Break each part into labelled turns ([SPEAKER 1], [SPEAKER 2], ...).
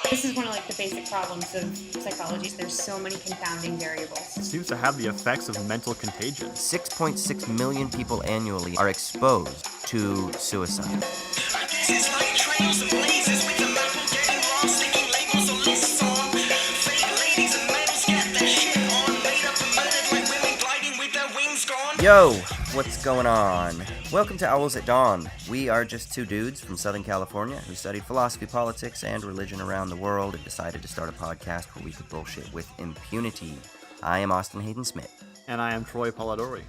[SPEAKER 1] This is one of the basic problems of psychology. There's so many confounding variables.
[SPEAKER 2] It seems to have the effects of mental contagion.
[SPEAKER 3] 6.6 million people annually are exposed to suicide. Yo, what's going on? Welcome to Owls at Dawn. We are just two dudes from Southern California who studied philosophy, politics, and religion around the world and decided to start a podcast where we could bullshit with impunity. I am Austin Hayden Smith.
[SPEAKER 2] And I am Troy Polidori.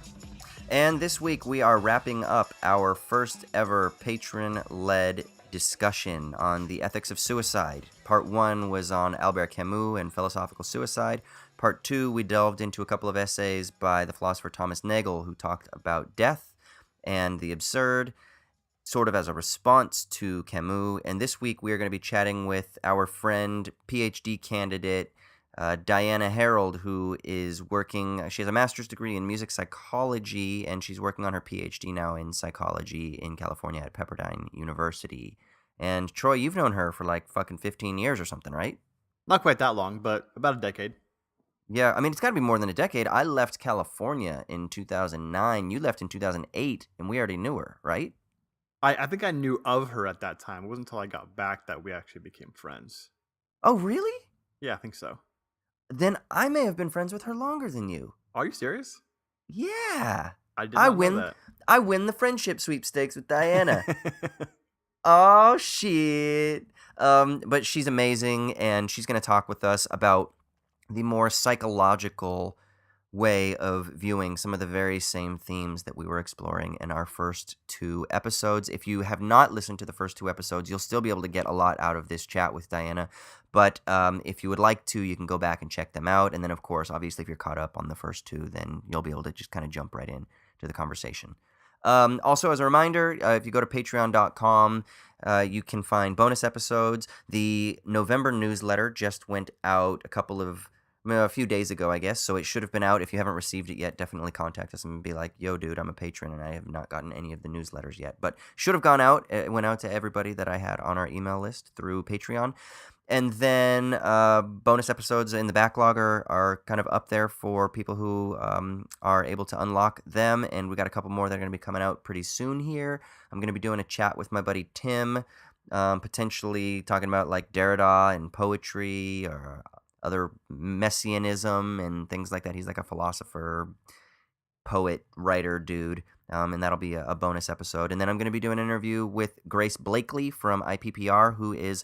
[SPEAKER 3] And this week we are wrapping up our first ever patron-led discussion on the ethics of suicide. Part 1 was on Albert Camus and philosophical suicide. Part 2, we delved into a couple of essays by the philosopher Thomas Nagel, who talked about death and the absurd, sort of as a response to Camus. And this week we are going to be chatting with our friend, PhD candidate, Diana Harold, who is working, she has a master's degree in music psychology, and she's working on her PhD now in psychology in California at Pepperdine University. And Troy, you've known her for like fucking 15 years or something, right?
[SPEAKER 2] Not quite that long, but about a decade.
[SPEAKER 3] Yeah, I mean, it's got to be more than a decade. I left California in 2009. You left in 2008, and we already knew her, right?
[SPEAKER 2] I think I knew of her at that time. It wasn't until I got back that we actually became friends.
[SPEAKER 3] Oh, really?
[SPEAKER 2] Yeah, I think so.
[SPEAKER 3] Then I may have been friends with her longer than you.
[SPEAKER 2] Are you serious?
[SPEAKER 3] Yeah.
[SPEAKER 2] I did not know that.
[SPEAKER 3] I win the friendship sweepstakes with Diana. Oh, shit. But she's amazing, and she's going to talk with us about the more psychological way of viewing some of the very same themes that we were exploring in our first 2 episodes. If you have not listened to the first 2 episodes, you'll still be able to get a lot out of this chat with Diana. But if you would like to, you can go back and check them out. And then, of course, obviously, if you're caught up on the first 2, then you'll be able to just kind of jump right in to the conversation. Also, as a reminder, if you go to patreon.com, you can find bonus episodes. The November newsletter just went out a few days ago, I guess, so it should have been out. If you haven't received it yet, definitely contact us and be like, yo, dude, I'm a patron, and I have not gotten any of the newsletters yet. But should have gone out. It went out to everybody that I had on our email list through Patreon. And then bonus episodes in the backlog are kind of up there for people who are able to unlock them. And we got a couple more that are going to be coming out pretty soon here. I'm going to be doing a chat with my buddy Tim, potentially talking about like Derrida and poetry or other messianism and things like that. He's like a philosopher, poet, writer dude. And that'll be a bonus episode. And then I'm going to be doing an interview with Grace Blakely from IPPR, who is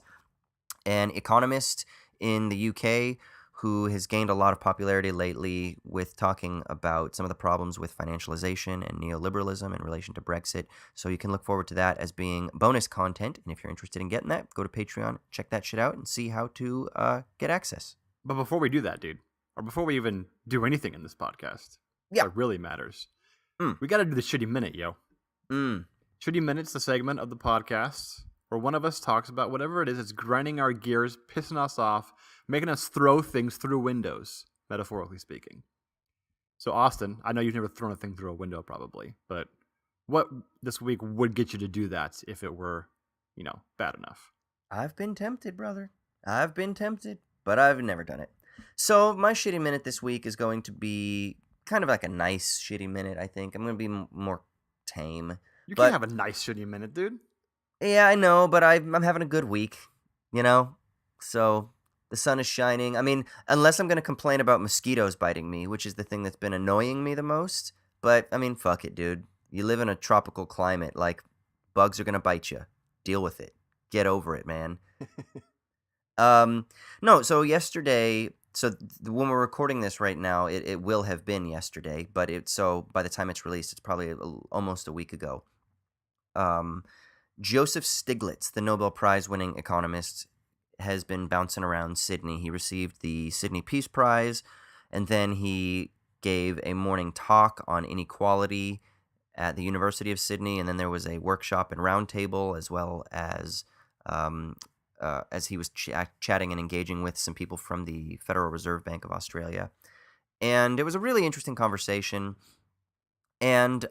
[SPEAKER 3] an economist in the UK who has gained a lot of popularity lately with talking about some of the problems with financialization and neoliberalism in relation to Brexit. So you can look forward to that as being bonus content. And if you're interested in getting that, go to Patreon, check that shit out, and see how to get access.
[SPEAKER 2] But before we do that, dude, or before we even do anything in this podcast, that really matters, we got to do the Shitty Minute, yo. Shitty Minute's the segment of the podcast where one of us talks about whatever it is that's grinding our gears, pissing us off, making us throw things through windows, metaphorically speaking. So, Austin, I know you've never thrown a thing through a window, probably, but what this week would get you to do that if it were, bad enough?
[SPEAKER 3] I've been tempted, brother. I've been tempted, but I've never done it. So, my Shitty Minute this week is going to be kind of like a nice Shitty Minute, I think. I'm going to be more tame.
[SPEAKER 2] You can't have a nice Shitty Minute, dude.
[SPEAKER 3] Yeah, I know, but I'm having a good week, So the sun is shining. I mean, unless I'm going to complain about mosquitoes biting me, which is the thing that's been annoying me the most. But, I mean, fuck it, dude. You live in a tropical climate. Like, bugs are going to bite you. Deal with it. Get over it, man. No, so yesterday... So when we're recording this right now, it will have been yesterday. But by the time it's released, it's probably almost a week ago. Joseph Stiglitz, the Nobel Prize-winning economist, has been bouncing around Sydney. He received the Sydney Peace Prize, and then he gave a morning talk on inequality at the University of Sydney, and then there was a workshop and roundtable, as well as he was chatting and engaging with some people from the Federal Reserve Bank of Australia. And it was a really interesting conversation. And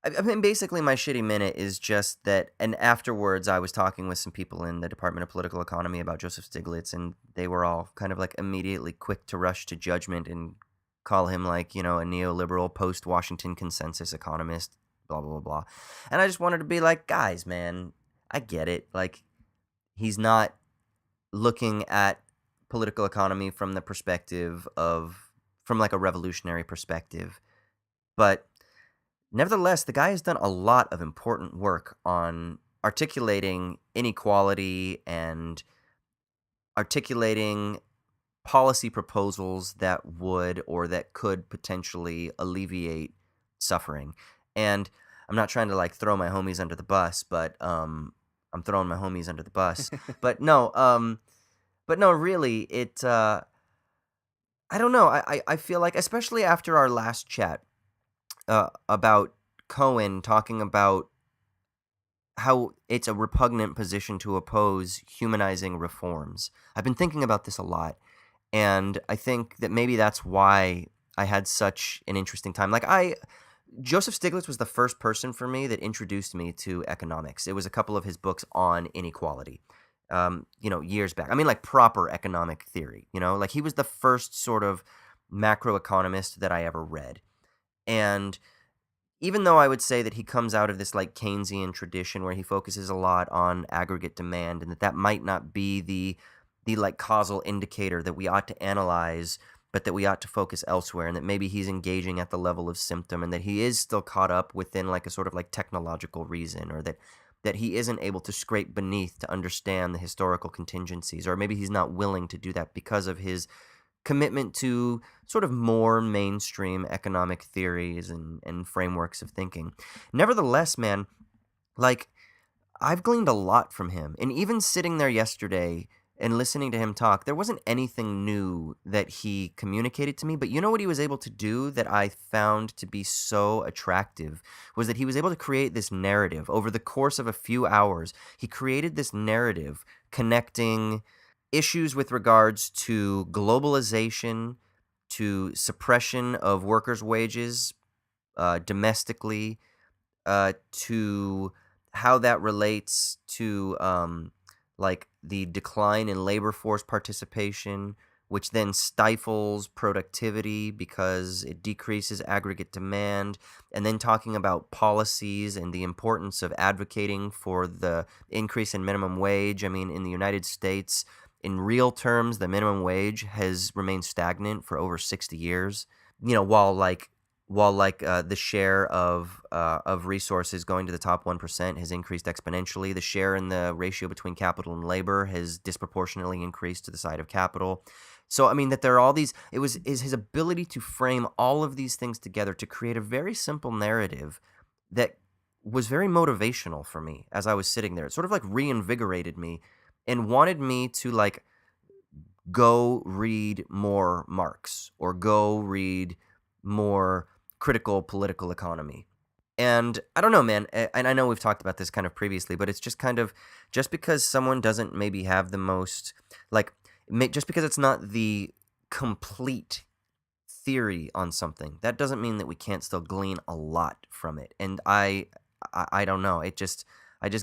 [SPEAKER 3] I mean, basically, my shitty minute is just that, and afterwards, I was talking with some people in the Department of Political Economy about Joseph Stiglitz, and they were all kind of like immediately quick to rush to judgment and call him like, a neoliberal post-Washington consensus economist, blah, blah, blah, blah. And I just wanted to be like, guys, man, I get it. Like, he's not looking at political economy from the perspective from like a revolutionary perspective, but nevertheless, the guy has done a lot of important work on articulating inequality and articulating policy proposals that would or that could potentially alleviate suffering. And I'm not trying to like throw my homies under the bus, but I'm throwing my homies under the bus. But no, really, I don't know. I feel like, especially after our last chat, about Cohen talking about how it's a repugnant position to oppose humanizing reforms. I've been thinking about this a lot, and I think that maybe that's why I had such an interesting time. Joseph Stiglitz was the first person for me that introduced me to economics. It was a couple of his books on inequality, years back. I mean, like proper economic theory, like he was the first sort of macroeconomist that I ever read. And even though I would say that he comes out of this like Keynesian tradition where he focuses a lot on aggregate demand, and that might not be the like causal indicator that we ought to analyze, but that we ought to focus elsewhere, and that maybe he's engaging at the level of symptom, and that he is still caught up within like a sort of like technological reason, or that he isn't able to scrape beneath to understand the historical contingencies, or maybe he's not willing to do that because of his commitment to sort of more mainstream economic theories and frameworks of thinking. Nevertheless, man, like, I've gleaned a lot from him. And even sitting there yesterday and listening to him talk, there wasn't anything new that he communicated to me. But you know what he was able to do that I found to be so attractive was that he was able to create this narrative over the course of a few hours. He created this narrative connecting issues with regards to globalization, to suppression of workers' wages domestically, to how that relates to like the decline in labor force participation, which then stifles productivity because it decreases aggregate demand, and then talking about policies and the importance of advocating for the increase in minimum wage. I mean, in the United States, in real terms, the minimum wage has remained stagnant for over 60 years. While the share of resources going to the top 1% has increased exponentially, the share in the ratio between capital and labor has disproportionately increased to the side of capital. So, I mean, that there are all these, is his ability to frame all of these things together to create a very simple narrative that was very motivational for me as I was sitting there. It sort of like reinvigorated me and wanted me to like go read more Marx or go read more critical political economy. And I don't know, man, and I know we've talked about this kind of previously, but it's just kind of, just because someone doesn't maybe have the most, like, just because it's not the complete theory on something, that doesn't mean that we can't still glean a lot from it. And I don't know, I just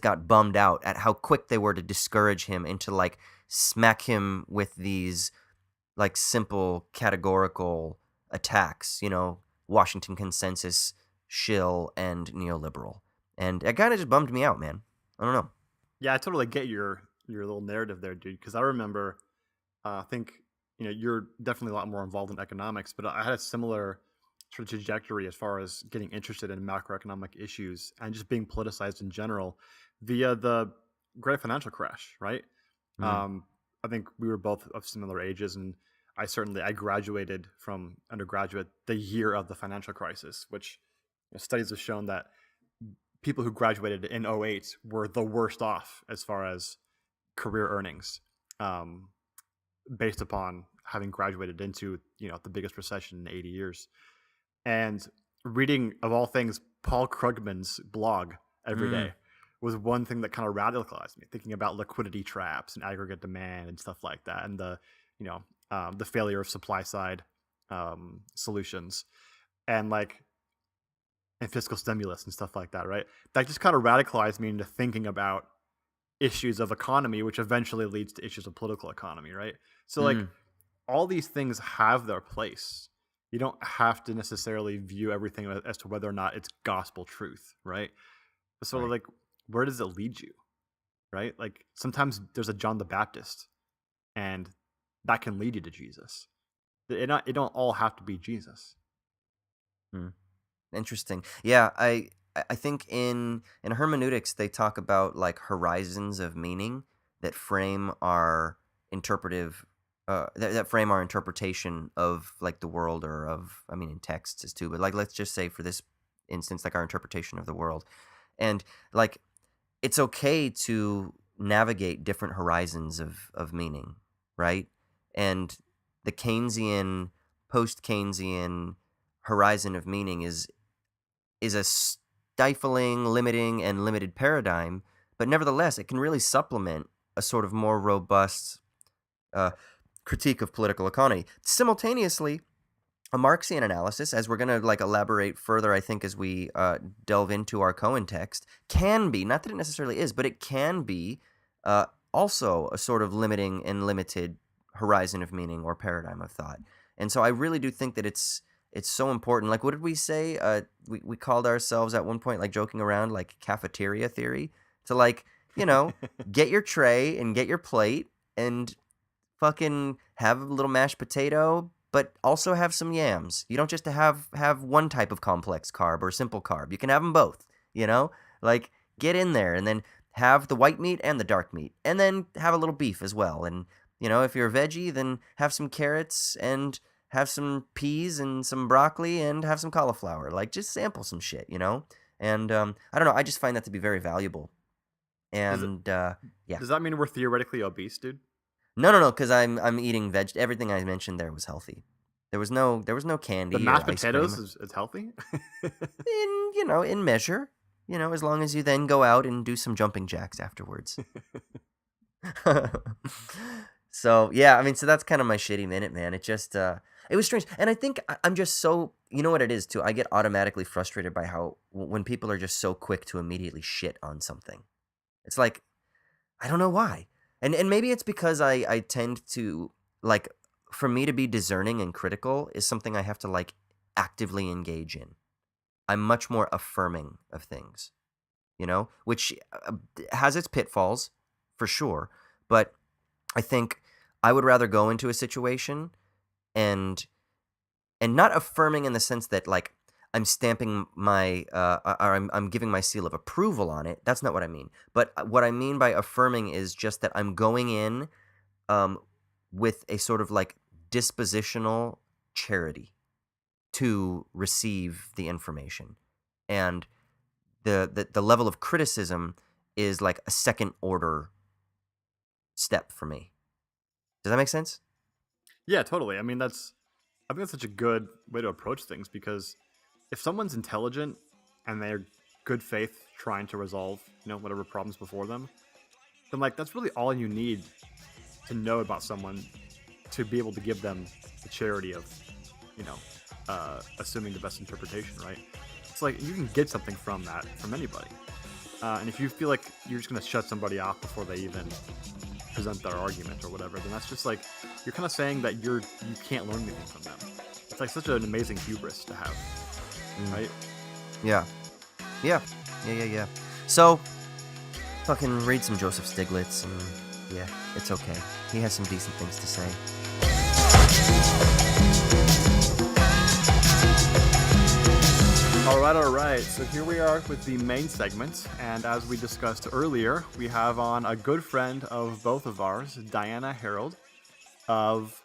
[SPEAKER 3] got bummed out at how quick they were to discourage him and to like smack him with these like simple categorical attacks, Washington consensus, shill, and neoliberal. And it kind of just bummed me out, man. I don't know.
[SPEAKER 2] Yeah, I totally get your little narrative there, dude, because I remember, I think, you're definitely a lot more involved in economics, but I had a similar sort of trajectory as far as getting interested in macroeconomic issues and just being politicized in general via the great financial crash, right?
[SPEAKER 3] Mm.
[SPEAKER 2] I think we were both of similar ages, and I graduated from undergraduate the year of the financial crisis, which studies have shown that people who graduated in '08 were the worst off as far as career earnings, based upon having graduated into the biggest recession in 80 years. And reading, of all things, Paul Krugman's blog every day was one thing that kind of radicalized me, thinking about liquidity traps and aggregate demand and stuff like that, and the failure of supply side solutions. And like, and fiscal stimulus and stuff like that, right? That just kind of radicalized me into thinking about issues of economy, which eventually leads to issues of political economy, right? So like all these things have their place. You don't have to necessarily view everything as to whether or not it's gospel truth, right? So like, where does it lead you, right? Like sometimes there's a John the Baptist, and that can lead you to Jesus. It don't all have to be Jesus.
[SPEAKER 3] Interesting. Yeah, I think in hermeneutics they talk about like horizons of meaning that frame our interpretive that frame our interpretation of like the world, or of, I mean, in texts is too, but like let's just say for this instance, like our interpretation of the world. And like it's okay to navigate different horizons of meaning, right? And the Keynesian, post-Keynesian horizon of meaning is a stifling, limiting, and limited paradigm, but nevertheless, it can really supplement a sort of more robust critique of political economy. Simultaneously, a Marxian analysis, as we're going to like elaborate further, I think, as we delve into our Cohen text, can be, not that it necessarily is, but it can be also a sort of limiting and limited horizon of meaning or paradigm of thought. And so I really do think that it's so important. Like, what did we say? We called ourselves at one point, like joking around, like cafeteria theory, to like, you know, get your tray and get your plate and fucking have a little mashed potato, but also have some yams. You don't just have one type of complex carb or simple carb. You can have them both, you know? Like, get in there and then have the white meat and the dark meat, and then have a little beef as well. And, you know, if you're a veggie, then have some carrots and have some peas and some broccoli and have some cauliflower. Like, just sample some shit, you know? And I don't know, I just find that to be very valuable. And yeah.
[SPEAKER 2] Does that mean we're theoretically obese, dude?
[SPEAKER 3] No, because I'm eating everything I mentioned there was healthy. There was no candy.
[SPEAKER 2] The mashed
[SPEAKER 3] or ice
[SPEAKER 2] potatoes
[SPEAKER 3] cream.
[SPEAKER 2] is healthy?
[SPEAKER 3] in measure. You know, as long as you then go out and do some jumping jacks afterwards. So, yeah, I mean, so that's kind of my shitty minute, man. It just, it was strange. And I think I'm just so, you know what it is, too? I get automatically frustrated by how, when people are just so quick to immediately shit on something. It's like, I don't know why. And maybe it's because I tend to, like, for me to be discerning and critical is something I have to, like, actively engage in. I'm much more affirming of things, you know, which has its pitfalls, for sure. But I think I would rather go into a situation and not affirming in the sense that, like, I'm stamping my, or I'm giving my seal of approval on it. That's not what I mean. But what I mean by affirming is just that I'm going in with a sort of like dispositional charity to receive the information. And the level of criticism is like a second order step for me. Does that make sense?
[SPEAKER 2] Yeah, totally. I mean, I think that's such a good way to approach things, because if someone's intelligent and they're good faith trying to resolve, you know, whatever problems before them, then like that's really all you need to know about someone to be able to give them the charity of, you know, assuming the best interpretation, right? It's like you can get something from that from anybody. And if you feel like you're just going to shut somebody off before they even present their argument or whatever, then that's just like, you're kind of saying that you can't learn anything from them. It's like such an amazing hubris to have, right?
[SPEAKER 3] Yeah. So, fucking read some Joseph Stiglitz, and yeah, it's okay. He has some decent things to say.
[SPEAKER 2] All right. So here we are with the main segment, and as we discussed earlier, we have on a good friend of both of ours, Diana Harold, of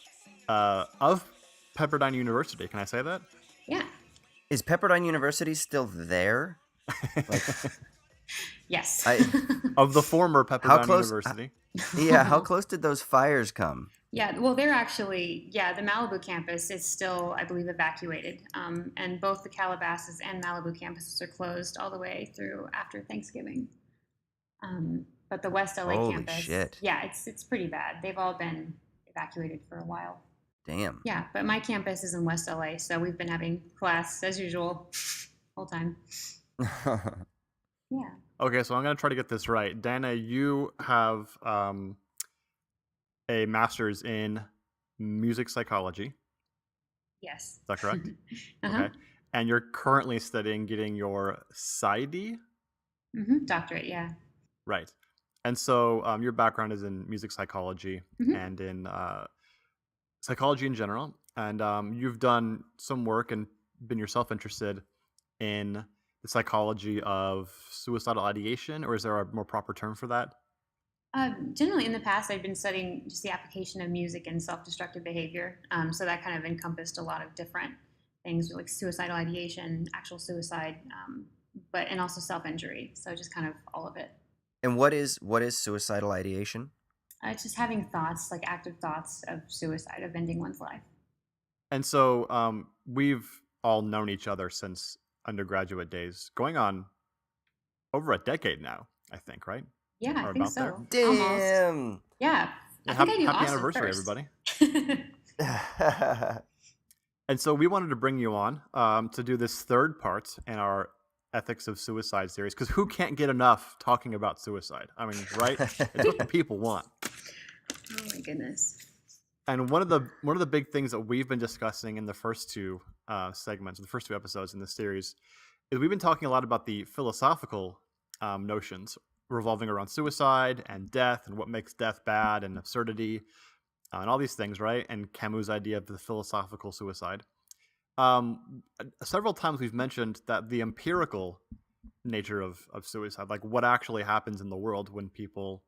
[SPEAKER 2] Pepperdine University. Can I say that?
[SPEAKER 1] Yeah.
[SPEAKER 3] Is Pepperdine University still there? Like,
[SPEAKER 1] yes.
[SPEAKER 2] Of the former Pepperdine University.
[SPEAKER 3] Yeah, how close did those fires come?
[SPEAKER 1] Yeah, well, they're actually, the Malibu campus is still, I believe, evacuated. And both the Calabasas and Malibu campuses are closed all the way through after Thanksgiving. But the West LA
[SPEAKER 3] Holy
[SPEAKER 1] campus,
[SPEAKER 3] shit.
[SPEAKER 1] yeah, it's pretty bad. They've all been evacuated for a while.
[SPEAKER 3] Damn.
[SPEAKER 1] Yeah, but my campus is in West LA, so we've been having class as usual. whole time. Yeah.
[SPEAKER 2] Okay, so I'm going to try to get this right. Dana, you have a master's in music psychology.
[SPEAKER 1] Yes.
[SPEAKER 2] Is that correct?
[SPEAKER 1] Uh-huh.
[SPEAKER 2] Okay. And you're currently studying getting your PsyD?
[SPEAKER 1] Doctorate, yeah.
[SPEAKER 2] Right. And so your background is in music psychology and in psychology in general. And you've done some work and been yourself interested in the psychology of suicidal ideation, or is there a more proper term for that?
[SPEAKER 1] Generally, in the past, I've been studying just the application of music and self-destructive behavior. So that kind of encompassed a lot of different things like suicidal ideation, actual suicide, and also self-injury. So just kind of all of it.
[SPEAKER 3] And what is suicidal ideation?
[SPEAKER 1] It's just having thoughts, like active thoughts of suicide, of ending one's life.
[SPEAKER 2] And so we've all known each other since undergraduate days, going on over a decade now, I think, right?
[SPEAKER 1] Yeah, I think so.
[SPEAKER 3] There? Damn.
[SPEAKER 1] Almost. Yeah. I think I knew
[SPEAKER 2] happy
[SPEAKER 1] Austin
[SPEAKER 2] anniversary,
[SPEAKER 1] first.
[SPEAKER 2] everybody. And so we wanted to bring you on to do this third part in our Ethics of Suicide series, because who can't get enough talking about suicide? I mean, right? It's what the people want.
[SPEAKER 1] Oh my goodness.
[SPEAKER 2] And one of the big things that we've been discussing in the first two segments, the first two episodes in this series, is we've been talking a lot about the philosophical notions revolving around suicide and death and what makes death bad and absurdity and all these things, right? And Camus' idea of the philosophical suicide. Several times we've mentioned that the empirical nature of suicide, like what actually happens in the world when people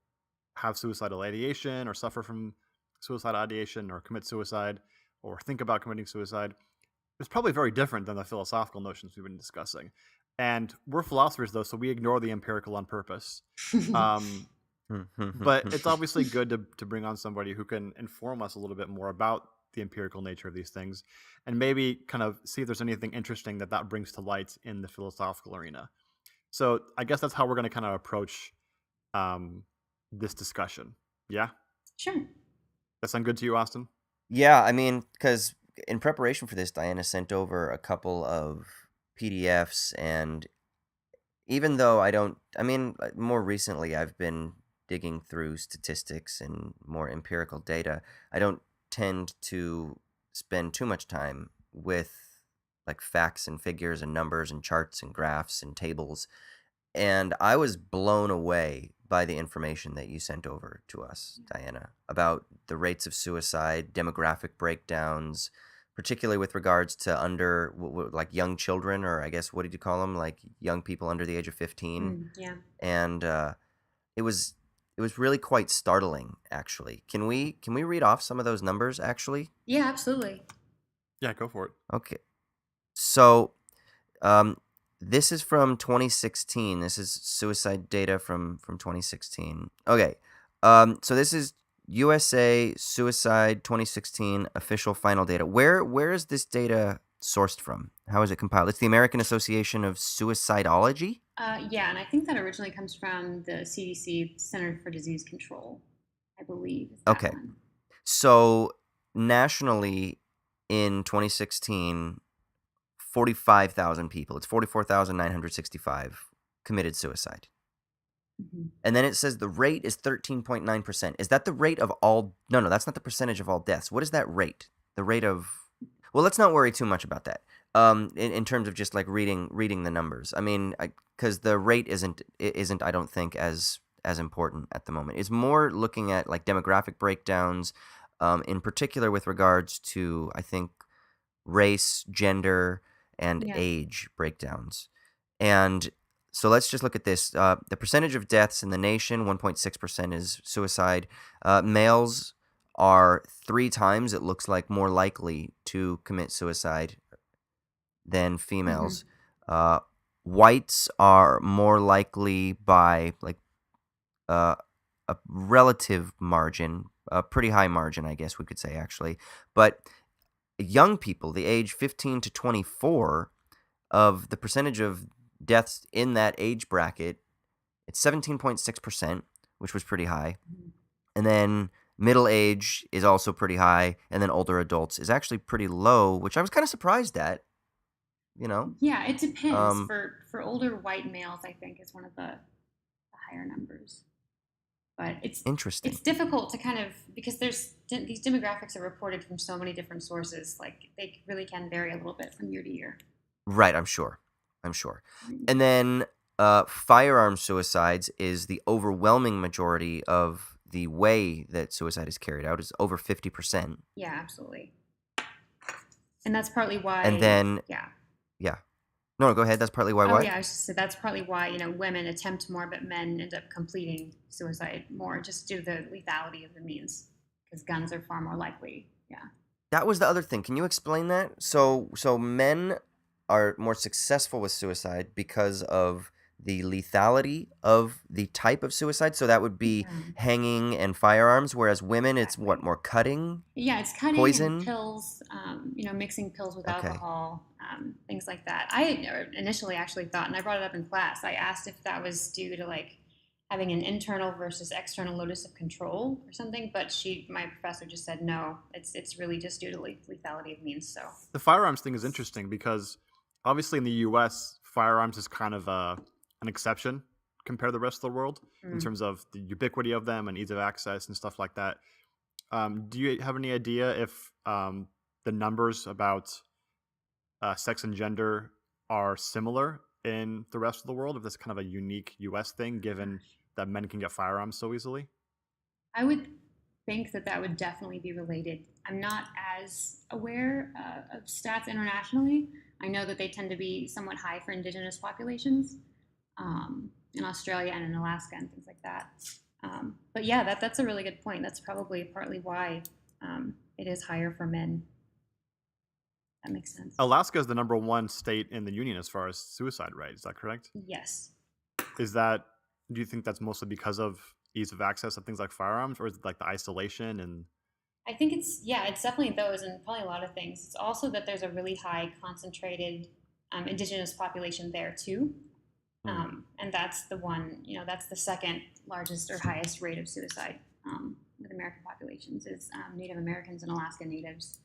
[SPEAKER 2] have suicidal ideation or suffer from suicidal ideation or commit suicide or think about committing suicide, is probably very different than the philosophical notions we've been discussing. And we're philosophers, though, so we ignore the empirical on purpose. But it's obviously good to bring on somebody who can inform us a little bit more about the empirical nature of these things and maybe kind of see if there's anything interesting that brings to light in the philosophical arena. So I guess that's how we're going to kind of approach this discussion. Yeah?
[SPEAKER 1] Sure.
[SPEAKER 2] That sound good to you, Austin?
[SPEAKER 3] Yeah, I mean, because in preparation for this, Diana sent over a couple of PDFs, and even though more recently I've been digging through statistics and more empirical data, I don't tend to spend too much time with like facts and figures and numbers and charts and graphs and tables. And I was blown away by the information that you sent over to us, Diana, about the rates of suicide, demographic breakdowns, particularly with regards to like young children, or I guess, what did you call them? Like young people under the age of 15.
[SPEAKER 1] Yeah.
[SPEAKER 3] And it was really quite startling, actually. Can we read off some of those numbers, actually?
[SPEAKER 1] Yeah, absolutely.
[SPEAKER 2] Yeah, go for it.
[SPEAKER 3] Okay. So, this is from 2016. This is suicide data from 2016. Okay. So this is USA Suicide 2016 official final data. Where is this data sourced from? How is it compiled? It's the American Association of Suicidology?
[SPEAKER 1] Yeah, and I think that originally comes from the CDC, Center for Disease Control, I believe.
[SPEAKER 3] Okay. So nationally in 2016, 45,000 people, it's 44,965 committed suicide. And then it says the rate is 13.9%. Is that the rate of all? No, that's not the percentage of all deaths. What is that rate? The rate of? Well, let's not worry too much about that. In terms of just like reading the numbers. I mean, because the rate isn't I don't think as important at the moment. It's more looking at like demographic breakdowns, in particular with regards to, I think, race, gender, and age breakdowns. And so let's just look at this. The percentage of deaths in the nation, 1.6% is suicide. Males are 3 times, it looks like, more likely to commit suicide than females. Whites are more likely by like a relative margin, a pretty high margin, I guess we could say, actually. But young people, the age 15 to 24, of the percentage of deaths in that age bracket, it's 17.6%, which was pretty high. And then middle age is also pretty high, and then older adults is actually pretty low, which I was kind of surprised at. you know.
[SPEAKER 1] Yeah, it depends.
[SPEAKER 3] Um,
[SPEAKER 1] For older white males, I think is one of the higher numbers. But
[SPEAKER 3] Interesting.
[SPEAKER 1] it's difficult to kind of, because these demographics are reported from so many different sources. Like they really can vary a little bit from year to year.
[SPEAKER 3] Right, I'm sure. And then firearm suicides is the overwhelming majority of the way that suicide is carried out, is over 50%.
[SPEAKER 1] Yeah, absolutely. And that's partly why.
[SPEAKER 3] And then,
[SPEAKER 1] yeah.
[SPEAKER 3] No, go ahead. That's partly why what?
[SPEAKER 1] Yeah, I was just said that's partly why women attempt more, but men end up completing suicide more, just due to the lethality of the means, because guns are far more likely. Yeah.
[SPEAKER 3] That was the other thing. Can you explain that? So men are more successful with suicide because of the lethality of the type of suicide. So that would be hanging and firearms, whereas women, it's what, more cutting?
[SPEAKER 1] Yeah, it's cutting
[SPEAKER 3] poison?
[SPEAKER 1] And pills, mixing pills with alcohol, things like that. I initially actually thought, and I brought it up in class, I asked if that was due to like having an internal versus external locus of control or something, but my professor just said no, it's really just due to lethality of means. So
[SPEAKER 2] the firearms thing is interesting because obviously in the U.S., firearms is kind of an exception compared to the rest of the world in terms of the ubiquity of them and ease of access and stuff like that. Do you have any idea if the numbers about sex and gender are similar in the rest of the world, if that's kind of a unique U.S. thing, given that men can get firearms so easily?
[SPEAKER 1] I would think that would definitely be related. I'm not as aware of stats internationally. I know that they tend to be somewhat high for indigenous populations in Australia and in Alaska and things like that. But yeah, that's a really good point. That's probably partly why it is higher for men. That makes sense.
[SPEAKER 2] Alaska is the number one state in the union as far as suicide rate. Is that correct?
[SPEAKER 1] Yes.
[SPEAKER 2] Do you think that's mostly because of ease of access of things like firearms, or is it like the isolation? And
[SPEAKER 1] I think it's definitely those, and probably a lot of things. It's also that there's a really high concentrated indigenous population there too. And that's the one, that's the second largest or highest rate of suicide with American populations is Native Americans and Alaska Natives.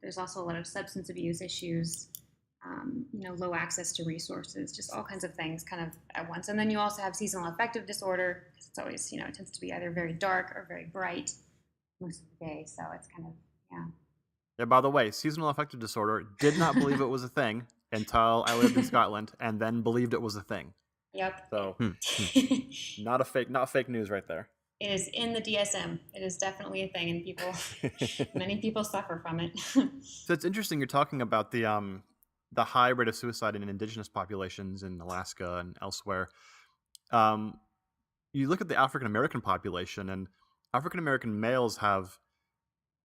[SPEAKER 1] There's also a lot of substance abuse issues, low access to resources, just all kinds of things kind of at once. And then you also have seasonal affective disorder, because it's always, it tends to be either very dark or very bright most of the day. So it's kind of,
[SPEAKER 2] Yeah, by the way, seasonal affective disorder, did not believe it was a thing until I lived in Scotland, and then believed it was a thing.
[SPEAKER 1] Yep.
[SPEAKER 2] So, not fake news right there.
[SPEAKER 1] It is in the DSM. It is definitely a thing, and many people suffer from it.
[SPEAKER 2] So it's interesting you're talking about the high rate of suicide in indigenous populations in Alaska and elsewhere. You look at the African American population, and African American males have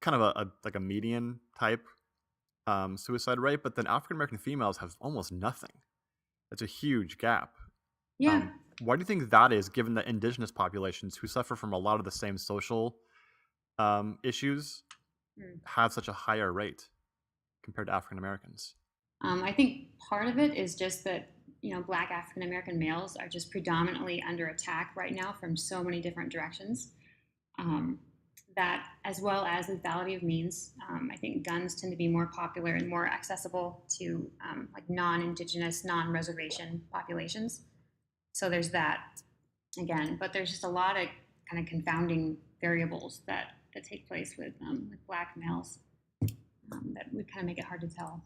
[SPEAKER 2] kind of a median type suicide rate, but then African American females have almost nothing. That's a huge gap.
[SPEAKER 1] Yeah.
[SPEAKER 2] Why do you think that is, given that indigenous populations who suffer from a lot of the same social issues have such a higher rate compared to African Americans?
[SPEAKER 1] I think part of it is just that, Black African American males are just predominantly under attack right now from so many different directions. That, as well as lethality of means, I think guns tend to be more popular and more accessible to like non-indigenous, non-reservation populations. So there's that again, but there's just a lot of kind of confounding variables that take place with Black males that would kind of make it hard to tell.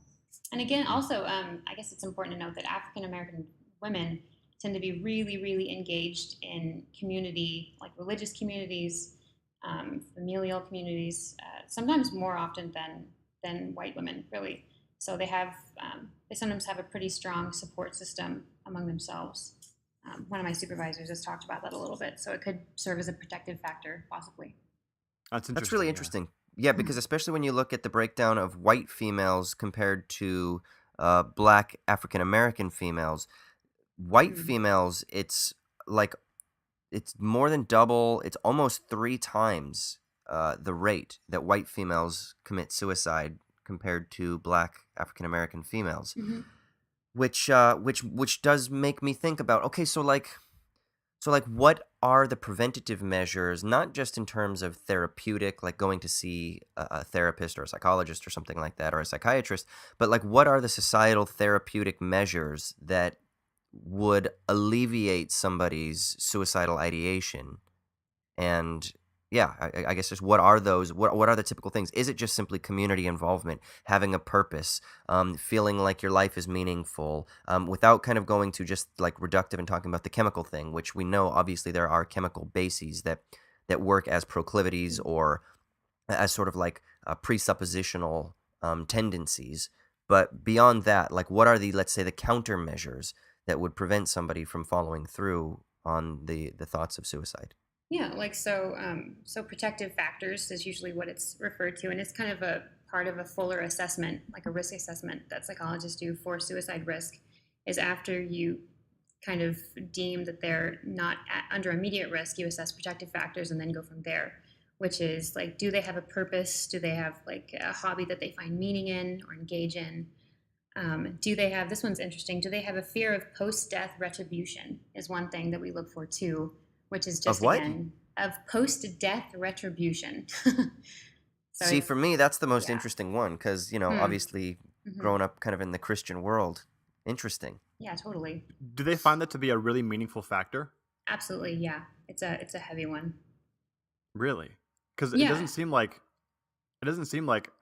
[SPEAKER 1] And again, also, I guess it's important to note that African American women tend to be really, really engaged in community, like religious communities, familial communities, sometimes more often than white women, really. So they sometimes have a pretty strong support system among themselves. One of my supervisors has talked about that a little bit, so it could serve as a protective factor, possibly.
[SPEAKER 3] That's really interesting. Yeah, because especially when you look at the breakdown of white females compared to Black African American females, white females, it's more than double. It's almost 3 times the rate that white females commit suicide compared to Black African American females. Which does make me think about, okay, so what are the preventative measures, not just in terms of therapeutic, like going to see a therapist or a psychologist or something like that, or a psychiatrist, but like what are the societal therapeutic measures that would alleviate somebody's suicidal ideation? And yeah, I guess just what are those? What are the typical things? Is it just simply community involvement, having a purpose, feeling like your life is meaningful, without kind of going to just like reductive and talking about the chemical thing, which we know obviously there are chemical bases that work as proclivities or as sort of like presuppositional tendencies. But beyond that, like what are the, let's say, the countermeasures that would prevent somebody from following through on the thoughts of suicide?
[SPEAKER 1] Yeah, like so protective factors is usually what it's referred to, and it's kind of a part of a fuller assessment, like a risk assessment that psychologists do for suicide risk, is after you kind of deem that they're not under immediate risk, you assess protective factors and then go from there, which is like, do they have a purpose? Do they have like a hobby that they find meaning in or engage in? Do they have, this one's interesting, do they have a fear of post-death retribution is one thing that we look for too, which is just,
[SPEAKER 3] Of what?
[SPEAKER 1] again, of post-death retribution. So
[SPEAKER 3] See, for me, that's the most
[SPEAKER 1] yeah.
[SPEAKER 3] interesting one because,
[SPEAKER 1] Hmm.
[SPEAKER 3] obviously growing up kind of in the Christian world, interesting.
[SPEAKER 1] Yeah, totally.
[SPEAKER 2] Do they find that to be a really meaningful factor?
[SPEAKER 1] Absolutely, yeah. It's a heavy one.
[SPEAKER 2] Really? Because
[SPEAKER 1] Yeah.
[SPEAKER 2] it doesn't seem like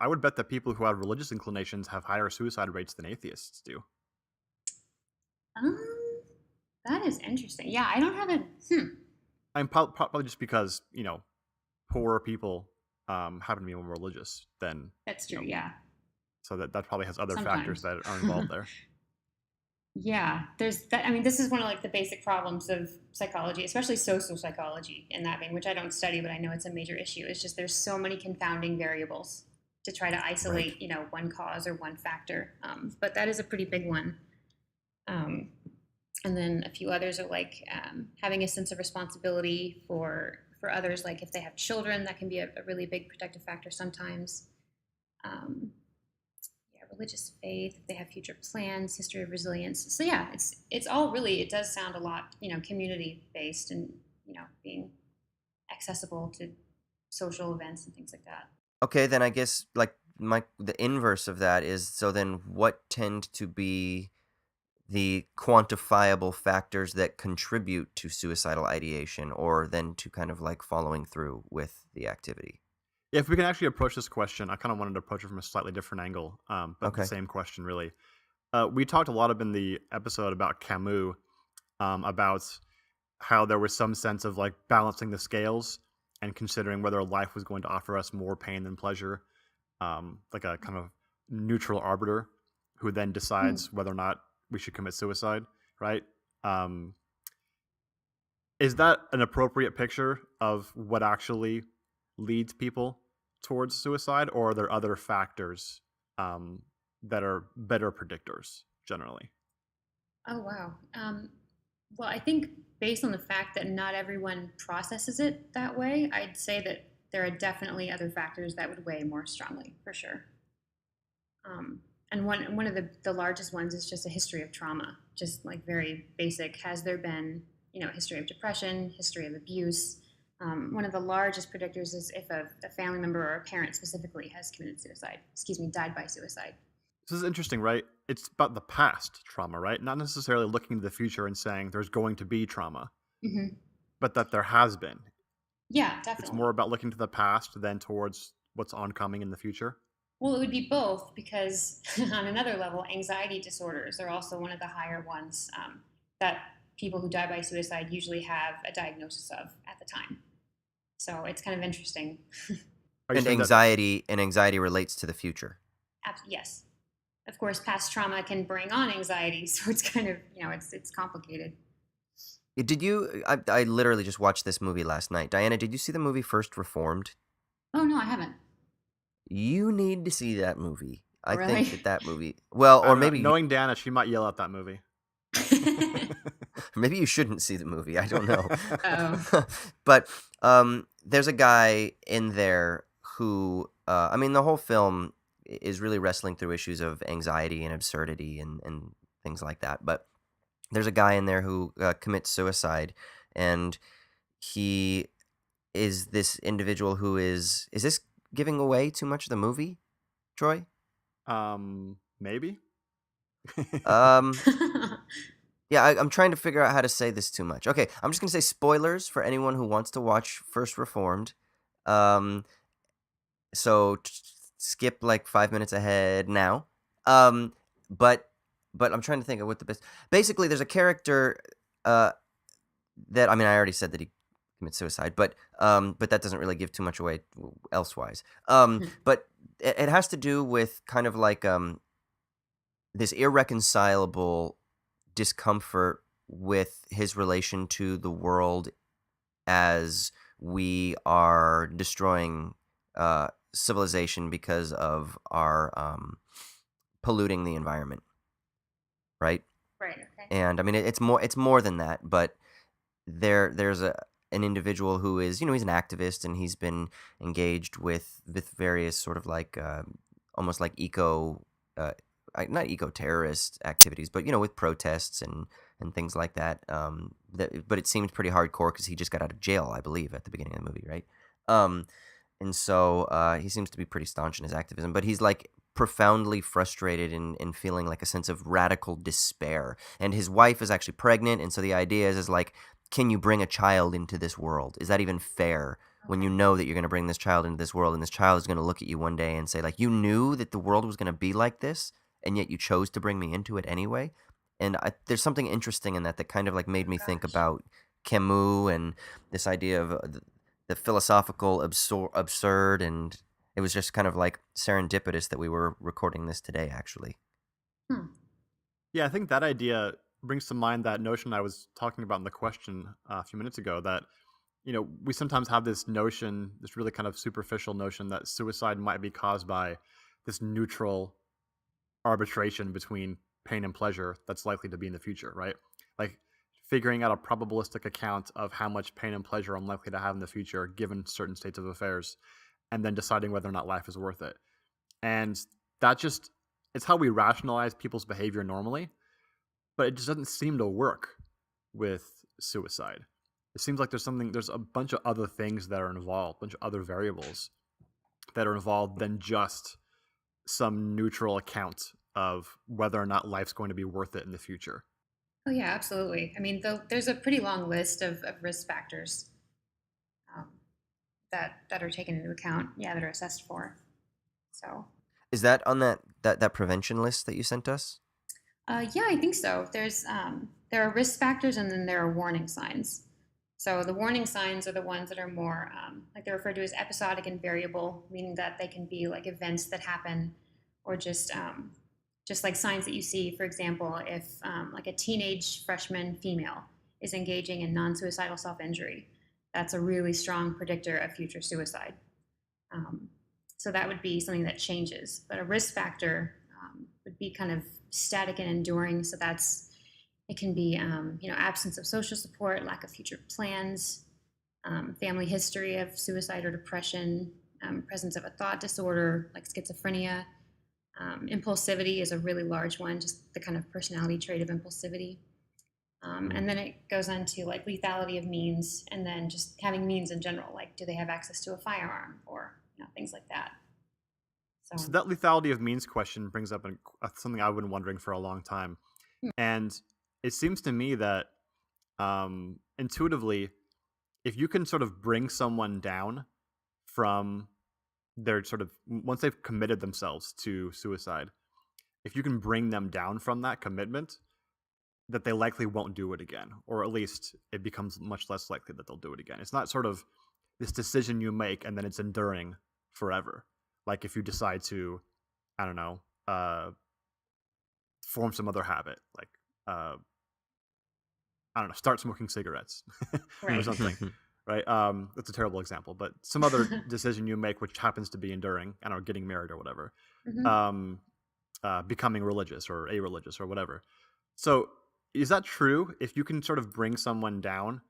[SPEAKER 2] I would bet that people who have religious inclinations have higher suicide rates than atheists do.
[SPEAKER 1] That is interesting. Yeah, I don't have a.
[SPEAKER 2] I'm probably just because poorer people happen to be more religious than.
[SPEAKER 1] That's true. Yeah.
[SPEAKER 2] So that probably has other
[SPEAKER 1] Sometimes.
[SPEAKER 2] factors that are involved there.
[SPEAKER 1] Yeah, there's that. I mean, this is one of like the basic problems of psychology, especially social psychology in that vein, which I don't study, but I know it's a major issue. It's just there's so many confounding variables to try to isolate, one cause or one factor. But that is a pretty big one. And then a few others are like having a sense of responsibility for others, like if they have children, that can be a really big protective factor sometimes. Religious faith, if they have future plans, history of resilience. So yeah, it's all really, it does sound a lot, community based and, being accessible to social events and things like that.
[SPEAKER 3] Okay, then I guess like the inverse of that is, so then what tend to be the quantifiable factors that contribute to suicidal ideation or then to kind of like following through with the activity?
[SPEAKER 2] Yeah, if we can actually approach this question, I kind of wanted to approach it from a slightly different angle, but
[SPEAKER 3] Okay.
[SPEAKER 2] the same question, really. We talked a lot in the episode about Camus, about how there was some sense of like balancing the scales and considering whether life was going to offer us more pain than pleasure, like a kind of neutral arbiter who then decides whether or not we should commit suicide, right? Is that an appropriate picture of what actually leads people towards suicide, or are there other factors that are better predictors generally?
[SPEAKER 1] Oh, wow. Well, I think based on the fact that not everyone processes it that way, I'd say that there are definitely other factors that would weigh more strongly, for sure. And one of the largest ones is just a history of trauma, just like very basic. Has there been, history of depression, history of abuse? One of the largest predictors is if a family member or a parent specifically has committed suicide, died by suicide.
[SPEAKER 2] This is interesting, right? It's about the past trauma, right? Not necessarily looking to the future and saying there's going to be trauma, but that there has been.
[SPEAKER 1] Yeah, definitely.
[SPEAKER 2] It's more about looking to the past than towards what's oncoming in the future.
[SPEAKER 1] Well, it would be both because on another level, anxiety disorders are also one of the higher ones that people who die by suicide usually have a diagnosis of at the time. So it's kind of interesting.
[SPEAKER 3] And anxiety relates to the future.
[SPEAKER 1] Yes. Of course, past trauma can bring on anxiety, so it's kind of, it's complicated.
[SPEAKER 3] Did you? I literally just watched this movie last night. Diana, did you see the movie First Reformed?
[SPEAKER 1] Oh, no, I haven't.
[SPEAKER 3] You need to see that movie. I
[SPEAKER 1] Really?
[SPEAKER 3] think that movie. Well, or maybe
[SPEAKER 2] knowing Dana, she might yell at that movie.
[SPEAKER 3] Maybe you shouldn't see the movie. I don't know.
[SPEAKER 1] Uh-oh.
[SPEAKER 3] But there's a guy in there who, the whole film is really wrestling through issues of anxiety and absurdity and things like that. But there's a guy in there who commits suicide, and he is this individual who is this giving away too much of the movie, Troy?
[SPEAKER 2] Maybe.
[SPEAKER 3] Um, yeah, I'm trying to figure out how to say this too much. Okay, I'm just gonna say spoilers for anyone who wants to watch First Reformed. Um, so skip like 5 minutes ahead now. Um, but I'm trying to think of what the best. Basically, there's a character that, I mean, I already said that he commits suicide, but that doesn't really give too much away elsewise. But it has to do with kind of like this irreconcilable discomfort with his relation to the world as we are destroying civilization because of our polluting the environment, right?
[SPEAKER 1] Right. Okay.
[SPEAKER 3] And I mean, it's more than that, but there's an individual who is, he's an activist, and he's been engaged with various sort of like almost like not eco-terrorist activities, but with protests and things like that. But it seemed pretty hardcore because he just got out of jail, I believe, at the beginning of the movie, right? And so he seems to be pretty staunch in his activism, but he's like profoundly frustrated and feeling like a sense of radical despair. And his wife is actually pregnant, and so the idea is like, can you bring a child into this world? Is that even fair when you know that you're going to bring this child into this world, and this child is going to look at you one day and say, like, you knew that the world was going to be like this, and yet you chose to bring me into it anyway? And there's something interesting in that kind of like made me think about Camus and this idea of the philosophical absurd, and it was just kind of like serendipitous that we were recording this today, actually.
[SPEAKER 2] Yeah, I think that idea brings to mind that notion I was talking about in the question a few minutes ago, that we sometimes have this notion, this really kind of superficial notion, that suicide might be caused by this neutral arbitration between pain and pleasure that's likely to be in the future, right? Like figuring out a probabilistic account of how much pain and pleasure I'm likely to have in the future given certain states of affairs, and then deciding whether or not life is worth it. And that just, it's how we rationalize people's behavior normally, but it just doesn't seem to work with suicide. It seems like there's a bunch of other things that are involved, a bunch of other variables that are involved than just some neutral account of whether or not life's going to be worth it in the future.
[SPEAKER 1] Oh yeah, absolutely. I mean, there's a pretty long list of risk factors um, that are taken into account. Yeah, that are assessed for. So.
[SPEAKER 3] Is that on that prevention list that you sent us?
[SPEAKER 1] Yeah, I think so. There are risk factors, and then there are warning signs. So the warning signs are the ones that are more like they're referred to as episodic and variable, meaning that they can be like events that happen, or just like signs that you see. For example, if like a teenage freshman female is engaging in non-suicidal self-injury, that's a really strong predictor of future suicide. So that would be something that changes. But a risk factor would be kind of static and enduring. So it can be absence of social support, lack of future plans, family history of suicide or depression, presence of a thought disorder like schizophrenia. Impulsivity is a really large one, just the kind of personality trait of impulsivity. And then it goes on to like lethality of means, and then just having means in general, like do they have access to a firearm, or things like that.
[SPEAKER 2] So that lethality of means question brings up something I've been wondering for a long time. And it seems to me that intuitively, if you can sort of bring someone down from their sort of, once they've committed themselves to suicide, if you can bring them down from that commitment, that they likely won't do it again, or at least it becomes much less likely that they'll do it again. It's not sort of this decision you make and then it's enduring forever. Like if you decide to, I don't know, form some other habit, like, I don't know, start smoking cigarettes or something, right? That's a terrible example, but some other decision you make which happens to be enduring, I don't know, getting married or whatever, becoming religious or a-religious or whatever. So is that true? If you can sort of bring someone down,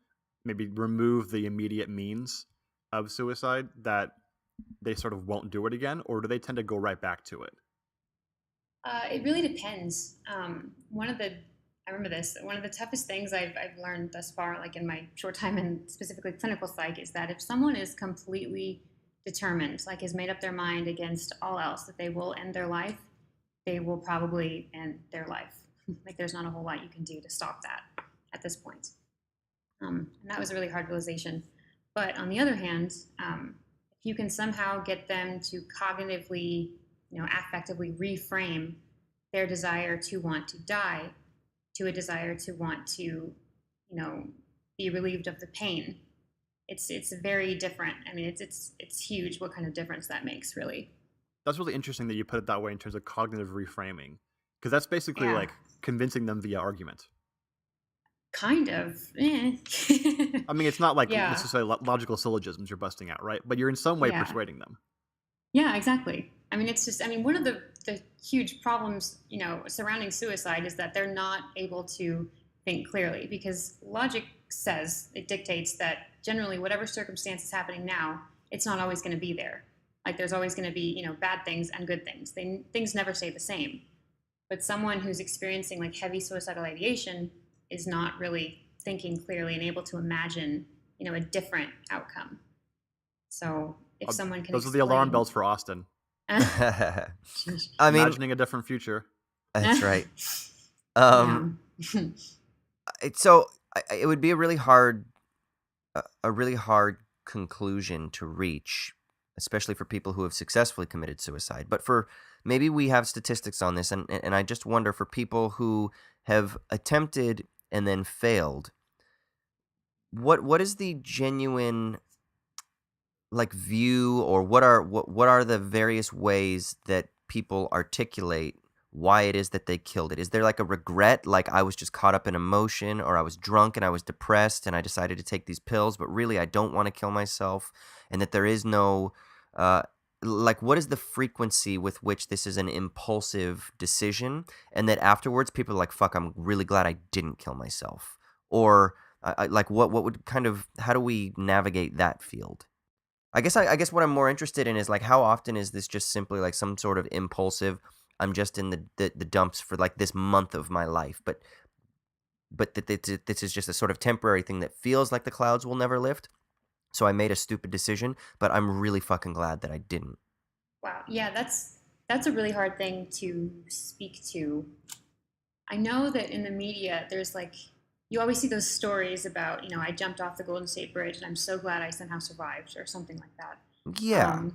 [SPEAKER 2] maybe remove the immediate means of suicide, that they sort of won't do it again, or do they tend to go right back to it?
[SPEAKER 1] It really depends. One of the, I remember this. One of the toughest things I've learned thus far, like in my short time in specifically clinical psych, is that if someone is completely determined, like has made up their mind against all else that they will end their life, they will probably end their life. Like there's not a whole lot you can do to stop that at this point. And that was a really hard realization. But on the other hand, if you can somehow get them to cognitively, affectively reframe their desire to want to die to a desire to want to, be relieved of the pain, it's very different. I mean, it's huge what kind of difference that makes, really.
[SPEAKER 2] That's really interesting that you put it that way in terms of cognitive reframing, because that's basically like convincing them via argument.
[SPEAKER 1] Kind of.
[SPEAKER 2] I mean, it's not like necessarily logical syllogisms you're busting out, right? But you're in some way persuading them.
[SPEAKER 1] Yeah, exactly. I mean, it's just, one of the huge problems, surrounding suicide is that they're not able to think clearly, because logic says, it dictates that generally whatever circumstance is happening now, it's not always going to be there. Like there's always going to be, bad things and good things. Things never stay the same. But someone who's experiencing like heavy suicidal ideation is not really thinking clearly and able to imagine, a different outcome. So if someone can
[SPEAKER 2] those are the alarm bells for Austin. Imagining a different future.
[SPEAKER 3] That's right. So it would be a really hard conclusion to reach, especially for people who have successfully committed suicide. But maybe we have statistics on this, and I just wonder, for people who have attempted and then failed, what is the genuine like view, or what are the various ways that people articulate why it is that they killed it? Is there like a regret, like I was just caught up in emotion, or I was drunk and I was depressed and I decided to take these pills, but really I don't want to kill myself, and that there is no like, what is the frequency with which this is an impulsive decision, and that afterwards people are like, fuck, I'm really glad I didn't kill myself? Or like what would kind of, how do we navigate that field? I guess what I'm more interested in is like, how often is this just simply like some sort of impulsive, I'm just in the dumps for like this month of my life, but this is just a sort of temporary thing that feels like the clouds will never lift. So I made a stupid decision, but I'm really fucking glad that I didn't.
[SPEAKER 1] Wow. Yeah, that's a really hard thing to speak to. I know that in the media, there's like, you always see those stories about, I jumped off the Golden State Bridge and I'm so glad I somehow survived, or something like that.
[SPEAKER 3] Yeah.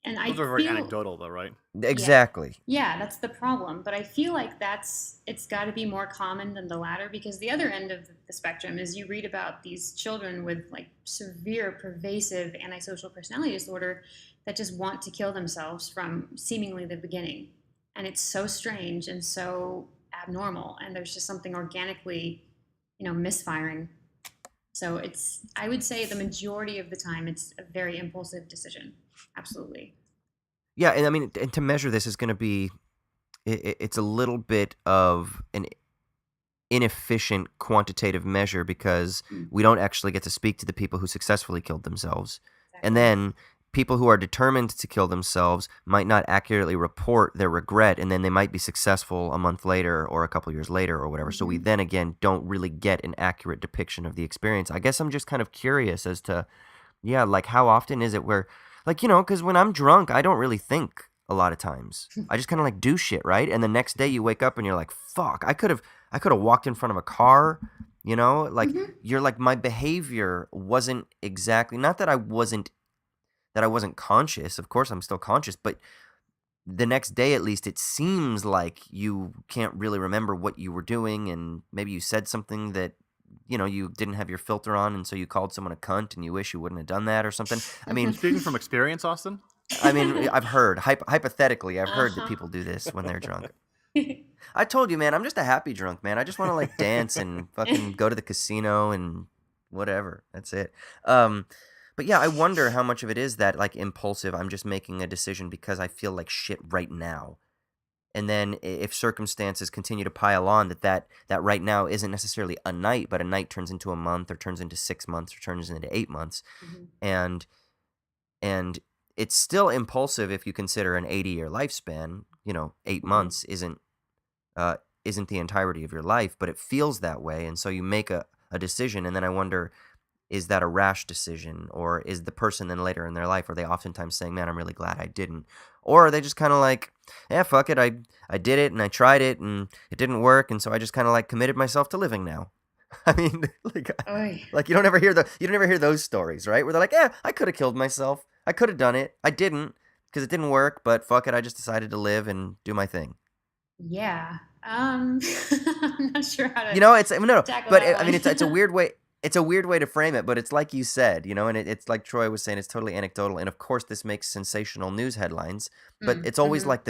[SPEAKER 1] And
[SPEAKER 2] those are very anecdotal though, right?
[SPEAKER 3] Exactly.
[SPEAKER 1] Yeah, that's the problem. But I feel like it's got to be more common than the latter, because the other end of the spectrum is you read about these children with like severe, pervasive antisocial personality disorder that just want to kill themselves from seemingly the beginning. And it's so strange and so abnormal, and there's just something organically, misfiring. So I would say the majority of the time it's a very impulsive decision. Absolutely.
[SPEAKER 3] Yeah, and I mean, and to measure this is going to be, it's a little bit of an inefficient quantitative measure, because we don't actually get to speak to the people who successfully killed themselves. Exactly. And then people who are determined to kill themselves might not accurately report their regret, and then they might be successful a month later or a couple years later or whatever. Mm-hmm. So we then again don't really get an accurate depiction of the experience. I guess I'm just kind of curious as to, like how often is it where, like, because when I'm drunk, I don't really think a lot of times. I just kind of like do shit, right? And the next day you wake up and you're like, fuck, I could have walked in front of a car, like you're like, my behavior wasn't exactly, not that I wasn't conscious. Of course I'm still conscious, but the next day at least it seems like you can't really remember what you were doing, and maybe you said something that you didn't have your filter on, and so you called someone a cunt and you wish you wouldn't have done that or something. I mean,
[SPEAKER 2] speaking from experience, Austin?
[SPEAKER 3] I mean, I've heard, hypothetically, I've heard that people do this when they're drunk. I told you, man, I'm just a happy drunk, man. I just want to like dance and fucking go to the casino and whatever. That's it. But yeah, I wonder how much of it is that like impulsive, I'm just making a decision because I feel like shit right now. And then if circumstances continue to pile on, that right now isn't necessarily a night, but a night turns into a month, or turns into 6 months, or turns into 8 months. Mm-hmm. And it's still impulsive if you consider an 80-year lifespan. 8 months isn't isn't the entirety of your life, but it feels that way. And so you make a decision. And then I wonder, is that a rash decision? Or is the person then later in their life, are they oftentimes saying, man, I'm really glad I didn't? Or are they just kind of like, yeah, fuck it. I did it and I tried it and it didn't work. And so I just kind of like committed myself to living now. I mean, like you don't ever hear those stories, right? Where they're like, yeah, I could have killed myself. I could have done it. I didn't because it didn't work, but fuck it. I just decided to live and do my thing.
[SPEAKER 1] Yeah. I'm not sure how to
[SPEAKER 3] it's a weird way. It's a weird way to frame it, but it's like you said, and it's like Troy was saying, it's totally anecdotal. And of course, this makes sensational news headlines, but it's always like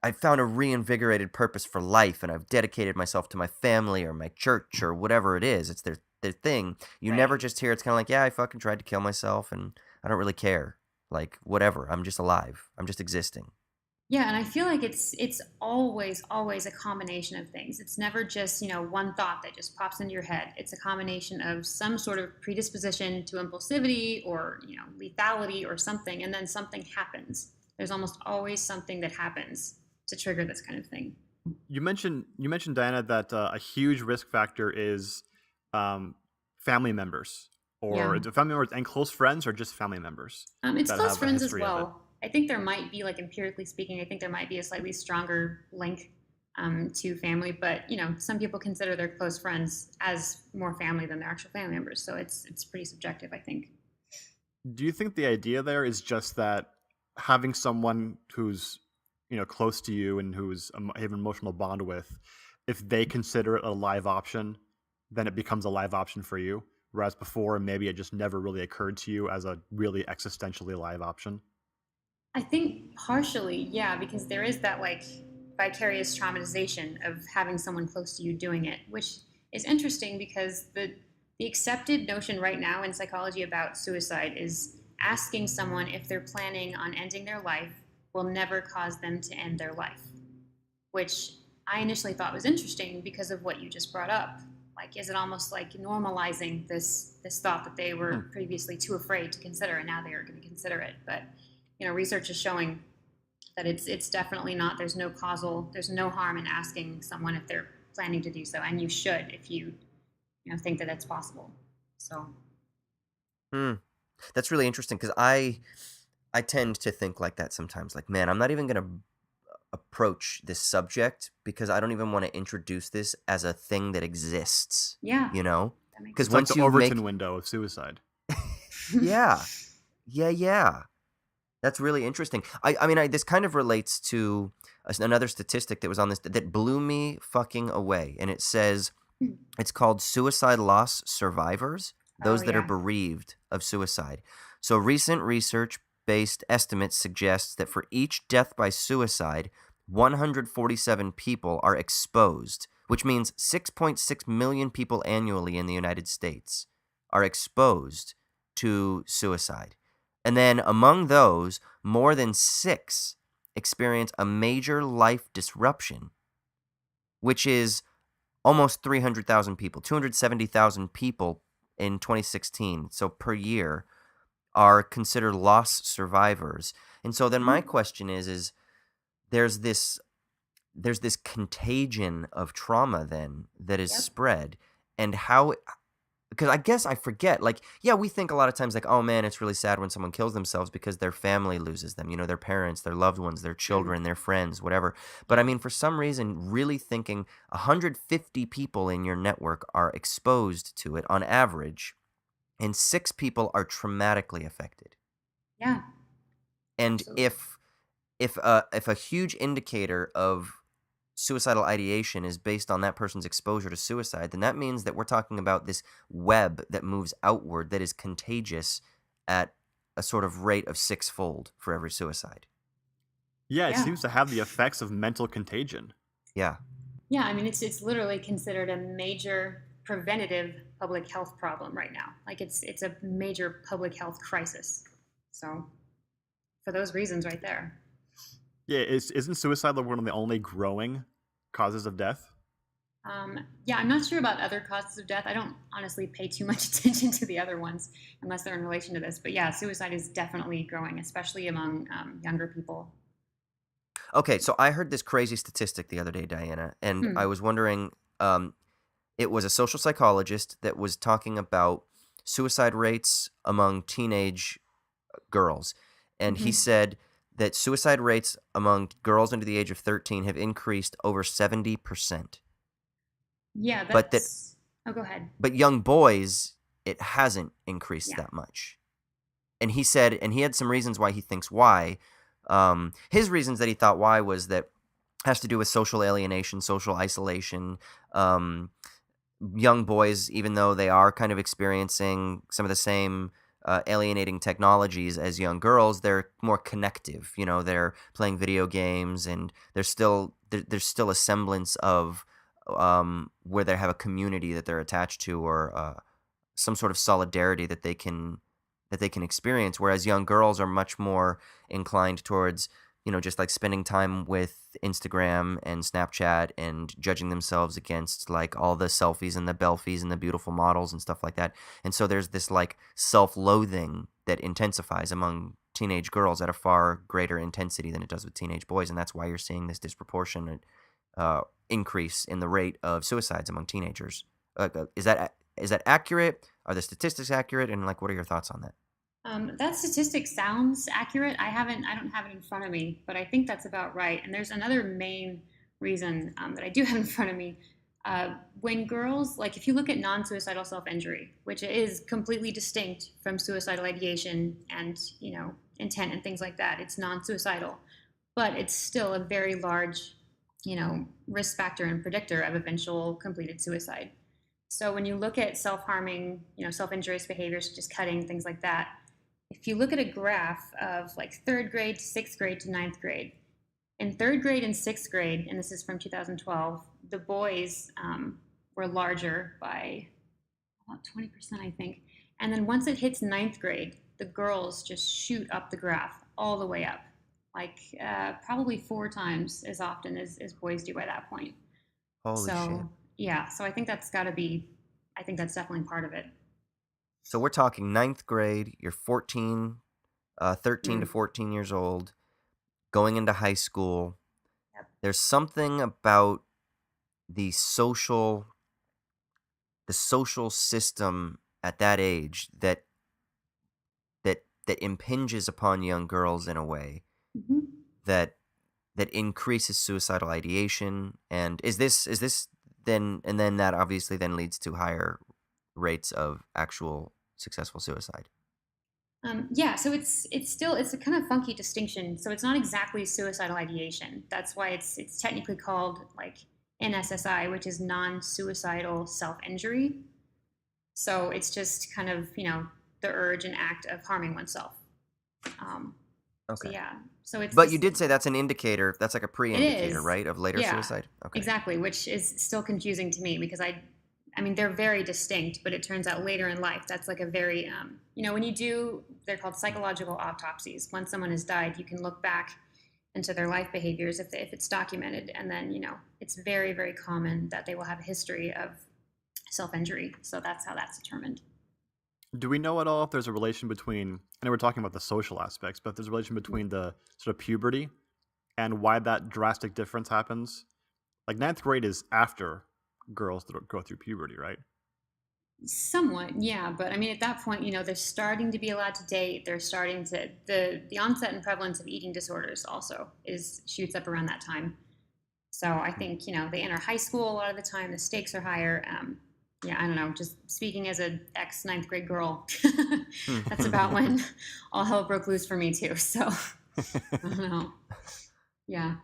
[SPEAKER 3] I found a reinvigorated purpose for life and I've dedicated myself to my family or my church or whatever it is. It's their thing. You never just hear it's kind of like, yeah, I fucking tried to kill myself and I don't really care. Like, whatever. I'm just alive. I'm just existing.
[SPEAKER 1] Yeah, and I feel like it's always a combination of things. It's never just, one thought that just pops into your head. It's a combination of some sort of predisposition to impulsivity or, lethality or something, and then something happens. There's almost always something that happens to trigger this kind of thing.
[SPEAKER 2] You mentioned Diana, that a huge risk factor is family members, or is it family members and close friends, or just family members?
[SPEAKER 1] It's close friends as well. I think there might be, like, empirically speaking, I think there might be a slightly stronger link to family, but some people consider their close friends as more family than their actual family members, so it's pretty subjective, I think.
[SPEAKER 2] Do you think the idea there is just that having someone who's close to you and who's have an emotional bond with, if they consider it a live option, then it becomes a live option for you, whereas before maybe it just never really occurred to you as a really existentially live option?
[SPEAKER 1] I think partially, yeah, because there is that, like, vicarious traumatization of having someone close to you doing it, which is interesting because the accepted notion right now in psychology about suicide is asking someone if they're planning on ending their life will never cause them to end their life, which I initially thought was interesting because of what you just brought up. Like, is it almost like normalizing this thought that they were previously too afraid to consider, and now they are going to consider it? But research is showing that it's definitely not. There's no harm in asking someone if they're planning to do so, and you should if you think that it's possible. So,
[SPEAKER 3] that's really interesting because I tend to think like that sometimes. Like, man, I'm not even going to approach this subject because I don't even want to introduce this as a thing that exists.
[SPEAKER 1] Yeah,
[SPEAKER 3] because
[SPEAKER 2] once like the Overton window of suicide.
[SPEAKER 3] Yeah. That's really interesting. I mean, this kind of relates to another statistic that was on this that blew me fucking away. And it says it's called suicide loss survivors, those that are bereaved of suicide. So recent research-based estimates suggest that for each death by suicide, 147 people are exposed, which means 6.6 million people annually in the United States are exposed to suicide. And then among those, more than 6 experience a major life disruption, which is almost 300,000 people, 270,000 people in 2016. So per year are considered loss survivors. And so then my question is there's this contagion of trauma then that is spread, and how. Because I guess I forget, like, yeah, we think a lot of times, like, oh, man, it's really sad when someone kills themselves because their family loses them, their parents, their loved ones, their children, their friends, whatever. But, I mean, for some reason, really thinking 150 people in your network are exposed to it on average, and 6 people are traumatically affected.
[SPEAKER 1] Yeah.
[SPEAKER 3] And if a huge indicator of suicidal ideation is based on that person's exposure to suicide, then that means that we're talking about this web that moves outward that is contagious at a sort of rate of 6-fold for every suicide.
[SPEAKER 2] Yeah, it seems to have the effects of mental contagion.
[SPEAKER 3] Yeah.
[SPEAKER 1] Yeah, I mean, it's literally considered a major preventative public health problem right now. Like, it's a major public health crisis. So, for those reasons right there.
[SPEAKER 2] Yeah, isn't suicide one of the only growing causes of death?
[SPEAKER 1] Yeah, I'm not sure about other causes of death. I don't honestly pay too much attention to the other ones unless they're in relation to this. But yeah, suicide is definitely growing, especially among younger people.
[SPEAKER 3] Okay, so I heard this crazy statistic the other day, Diana, and I was wondering, it was a social psychologist that was talking about suicide rates among teenage girls. And he said that suicide rates among girls under the age of 13 have increased over 70%.
[SPEAKER 1] Yeah,
[SPEAKER 3] But that,
[SPEAKER 1] that's. Oh, go ahead.
[SPEAKER 3] but young boys, it hasn't increased
[SPEAKER 1] Yeah.
[SPEAKER 3] that much. And he said, and he had some reasons why he thinks why. His reasons that he thought why was that has to do with social alienation, social isolation. Young boys, even though they are kind of experiencing some of the same alienating technologies as young girls, they're more connective. You know, they're playing video games, and there's still a semblance of where they have a community that they're attached to, or some sort of solidarity that they can experience. Whereas young girls are much more inclined towards, you know, just like spending time with Instagram and Snapchat and judging themselves against like all the selfies and the belfies and the beautiful models and stuff like that. And so there's this like self-loathing that intensifies among teenage girls at a far greater intensity than it does with teenage boys. And that's why you're seeing this disproportionate increase in the rate of suicides among teenagers. Is that accurate? Are the statistics accurate? And like, what are your thoughts on that?
[SPEAKER 1] That statistic sounds accurate. I don't have it in front of me, but I think that's about right. And there's another main reason that I do have in front of me. When girls, like if you look at non-suicidal self-injury, which is completely distinct from suicidal ideation and, you know, intent and things like that, it's non-suicidal, but it's still a very large, you know, risk factor and predictor of eventual completed suicide. So when you look at self-harming, you know, self-injurious behaviors, just cutting, things like that, if you look at a graph of like third grade to sixth grade to ninth grade, in third grade and sixth grade, and this is from 2012, the boys were larger by about 20%, I think. And then once it hits ninth grade, the girls just shoot up the graph all the way up, like probably 4 times as often as boys do by that point.
[SPEAKER 3] Holy shit.
[SPEAKER 1] Yeah, so I think that's definitely part of it.
[SPEAKER 3] So we're talking ninth grade, you're 13 to 14 years old, going into high school.
[SPEAKER 1] Yep.
[SPEAKER 3] There's something about the social system at that age that impinges upon young girls in a way that increases suicidal ideation. And is this then, and then that obviously then leads to higher rates of actual successful suicide.
[SPEAKER 1] Yeah, so it's a kind of funky distinction. So it's not exactly suicidal ideation. That's why it's technically called like NSSI, which is non-suicidal self-injury. So it's just kind of, you know, the urge and act of harming oneself.
[SPEAKER 3] Okay.
[SPEAKER 1] So yeah. So it's.
[SPEAKER 3] But you did say that's an indicator. That's like a pre-indicator, right, of later
[SPEAKER 1] Yeah,
[SPEAKER 3] suicide. Okay.
[SPEAKER 1] exactly, which is still confusing to me because I mean, they're very distinct, but it turns out later in life, that's like a very, you know, they're called psychological autopsies. Once someone has died, you can look back into their life behaviors if it's documented. And then, you know, it's very, very common that they will have a history of self-injury. So that's how that's determined.
[SPEAKER 2] Do we know at all if there's a relation between, I know we're talking about the social aspects, but there's a relation between the sort of puberty and why that drastic difference happens? Like ninth grade is after girls that go through puberty, right?
[SPEAKER 1] Somewhat, yeah. But I mean, at that point, you know, they're starting to be allowed to date. They're starting to, the onset and prevalence of eating disorders also shoots up around that time. So I think, you know, they enter high school a lot of the time. The stakes are higher. Yeah, I don't know. Just speaking as an ex ninth grade girl, that's about when all hell broke loose for me too. So I don't know. Yeah.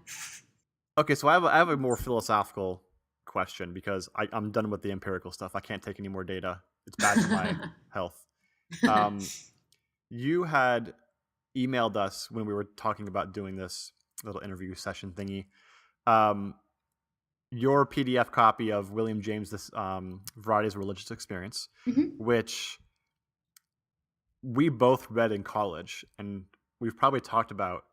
[SPEAKER 2] Okay, so I have a more philosophical question because I'm done with the empirical stuff. I can't take any more data. It's bad for my health. You had emailed us when we were talking about doing this little interview session thingy. Your PDF copy of William James' This Varieties of Religious Experience, which we both read in college, and we've probably talked about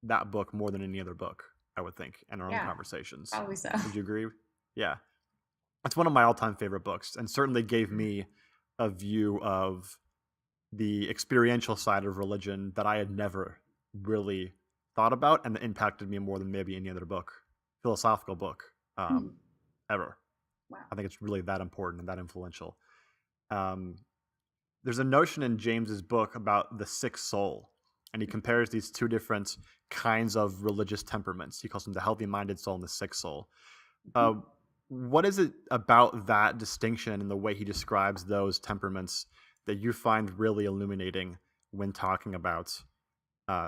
[SPEAKER 2] that book more than any other book, I would think, in our own conversations.
[SPEAKER 1] Probably so.
[SPEAKER 2] Would you agree? Yeah. It's one of my all-time favorite books, and certainly gave me a view of the experiential side of religion that I had never really thought about and that impacted me more than maybe any other philosophical book ever.
[SPEAKER 1] Wow.
[SPEAKER 2] I think it's really that important and that influential. There's a notion in James's book about the sick soul, and he compares these two different kinds of religious temperaments. He calls them the healthy-minded soul and the sick soul. What is it about that distinction and the way he describes those temperaments that you find really illuminating when talking about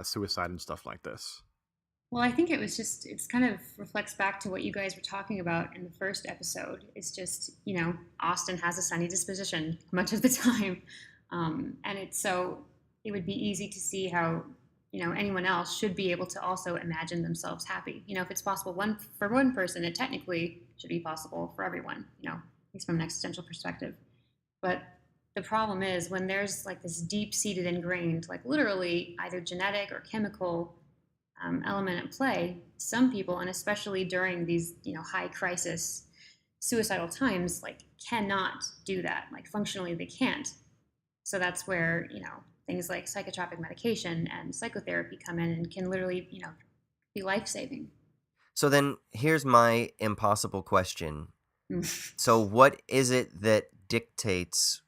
[SPEAKER 2] suicide and stuff like this?
[SPEAKER 1] Well, I think it's kind of reflects back to what you guys were talking about in the first episode. It's just, Austin has a sunny disposition much of the time. And it would be easy to see how, anyone else should be able to also imagine themselves happy. If it's possible for one person, it technically should be possible for everyone, at least from an existential perspective. But the problem is when there's like this deep-seated ingrained, like literally either genetic or chemical element at play, some people, and especially during these, high crisis suicidal times, like cannot do that. Like functionally they can't. So that's where, things like psychotropic medication and psychotherapy come in and can literally, be life-saving.
[SPEAKER 3] So then here's my impossible question. So what is it that dictates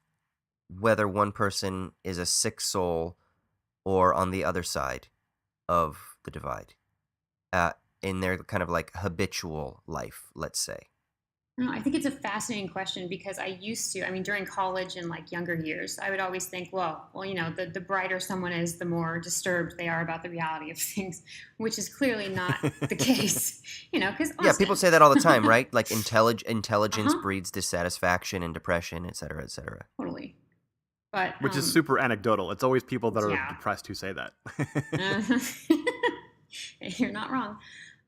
[SPEAKER 3] whether one person is a sick soul or on the other side of the divide in their kind of like habitual life, let's say?
[SPEAKER 1] I think it's a fascinating question because during college and like younger years, I would always think, the brighter someone is, the more disturbed they are about the reality of things, which is clearly not the case, because
[SPEAKER 3] yeah, people say that all the time, right? Like intelligence
[SPEAKER 1] Uh-huh.
[SPEAKER 3] breeds dissatisfaction and depression, et cetera, et cetera.
[SPEAKER 1] Totally. But
[SPEAKER 2] Which is super anecdotal. It's always people that are
[SPEAKER 1] Yeah.
[SPEAKER 2] depressed who say that.
[SPEAKER 1] You're not wrong.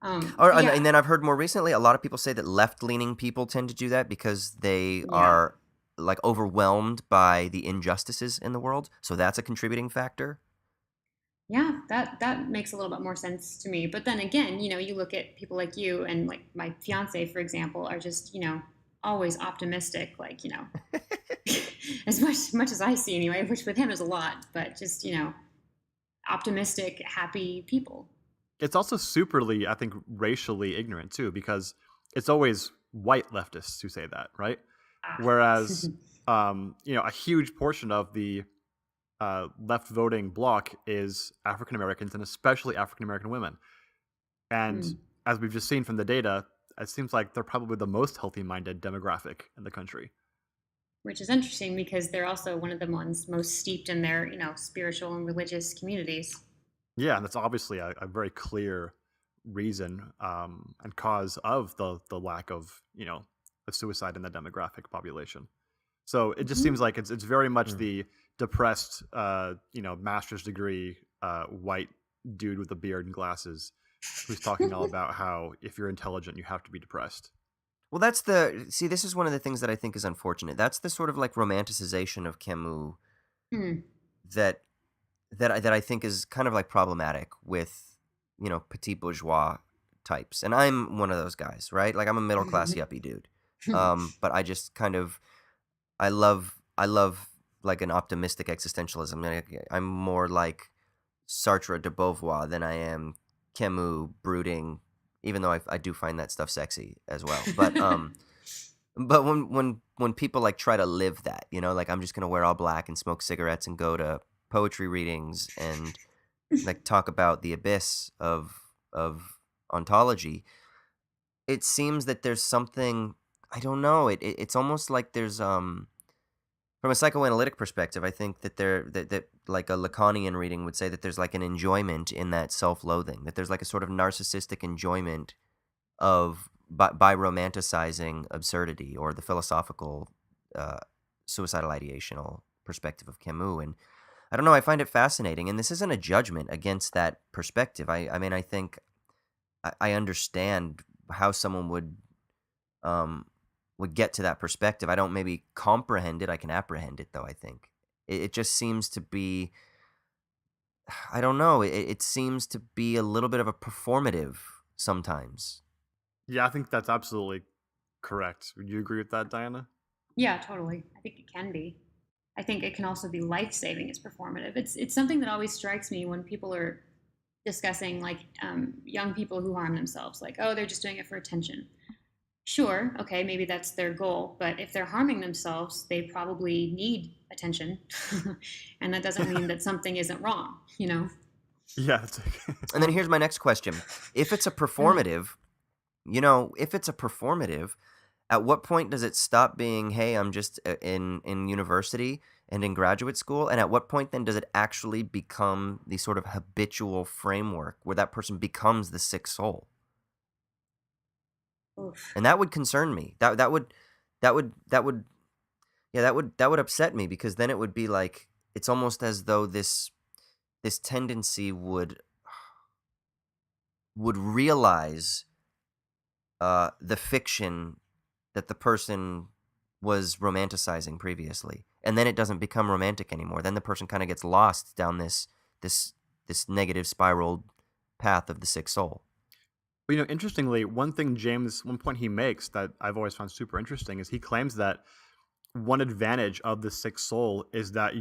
[SPEAKER 3] And then I've heard more recently, a lot of people say that left-leaning people tend to do that because they are like overwhelmed by the injustices in the world. So that's a contributing factor.
[SPEAKER 1] Yeah, that makes a little bit more sense to me. But then again, you look at people like you and like my fiance, for example, are just, always optimistic, like, as much as I see anyway, which with him is a lot, but just, optimistic, happy people.
[SPEAKER 2] It's also superly, I think, racially ignorant too, because it's always white leftists who say that, right? Whereas, a huge portion of the left voting bloc is African Americans and especially African American women. And as we've just seen from the data, it seems like they're probably the most healthy-minded demographic in the country.
[SPEAKER 1] Which is interesting because they're also one of the ones most steeped in their, spiritual and religious communities.
[SPEAKER 2] Yeah, and that's obviously a very clear reason and cause of the lack of, of suicide in the demographic population. So it just seems like it's very much the depressed, master's degree white dude with a beard and glasses who's talking all about how if you're intelligent, you have to be depressed.
[SPEAKER 3] Well, this is one of the things that I think is unfortunate. That's the sort of like romanticization of Camus that I think is kind of like problematic with, petit bourgeois types. And I'm one of those guys, right? Like I'm a middle class yuppie dude. But I just kind of, I love like an optimistic existentialism. I'm more like Sartre de Beauvoir than I am Camus brooding, even though I do find that stuff sexy as well. But but when people like try to live that, like I'm just gonna wear all black and smoke cigarettes and go to poetry readings and like talk about the abyss of ontology, it seems that there's something, I don't know, it's almost like there's from a psychoanalytic perspective, I think that that like a Lacanian reading would say that there's like an enjoyment in that self-loathing, that there's like a sort of narcissistic enjoyment of by romanticizing absurdity or the philosophical suicidal ideational perspective of Camus. And I don't know, I find it fascinating. And this isn't a judgment against that perspective. I mean, I think I understand how someone would get to that perspective. I don't maybe comprehend it. I can apprehend it, though, I think. It just seems to be, I don't know, it seems to be a little bit of a performative sometimes.
[SPEAKER 2] Yeah, I think that's absolutely correct. Would you agree with that, Diana?
[SPEAKER 1] Yeah, totally. I think it can be. I think it can also be life-saving as performative. It's something that always strikes me when people are discussing like young people who harm themselves, like, oh, they're just doing it for attention. Sure, okay, maybe that's their goal, but if they're harming themselves, they probably need attention. And that doesn't mean that something isn't wrong, you know?
[SPEAKER 2] Yeah.
[SPEAKER 3] And then here's my next question. If it's a performative, at what point does it stop being, hey, I'm just in university and in graduate school? And at what point then does it actually become the sort of habitual framework where that person becomes the sick soul?
[SPEAKER 1] Oof.
[SPEAKER 3] And that would concern me. That would upset me, because then it would be like, it's almost as though this tendency would realize the fiction that the person was romanticizing previously, and then it doesn't become romantic anymore. Then the person kind of gets lost down this negative spiral path of the sick soul.
[SPEAKER 2] Well, interestingly, one point he makes that I've always found super interesting is he claims that one advantage of the sick soul is that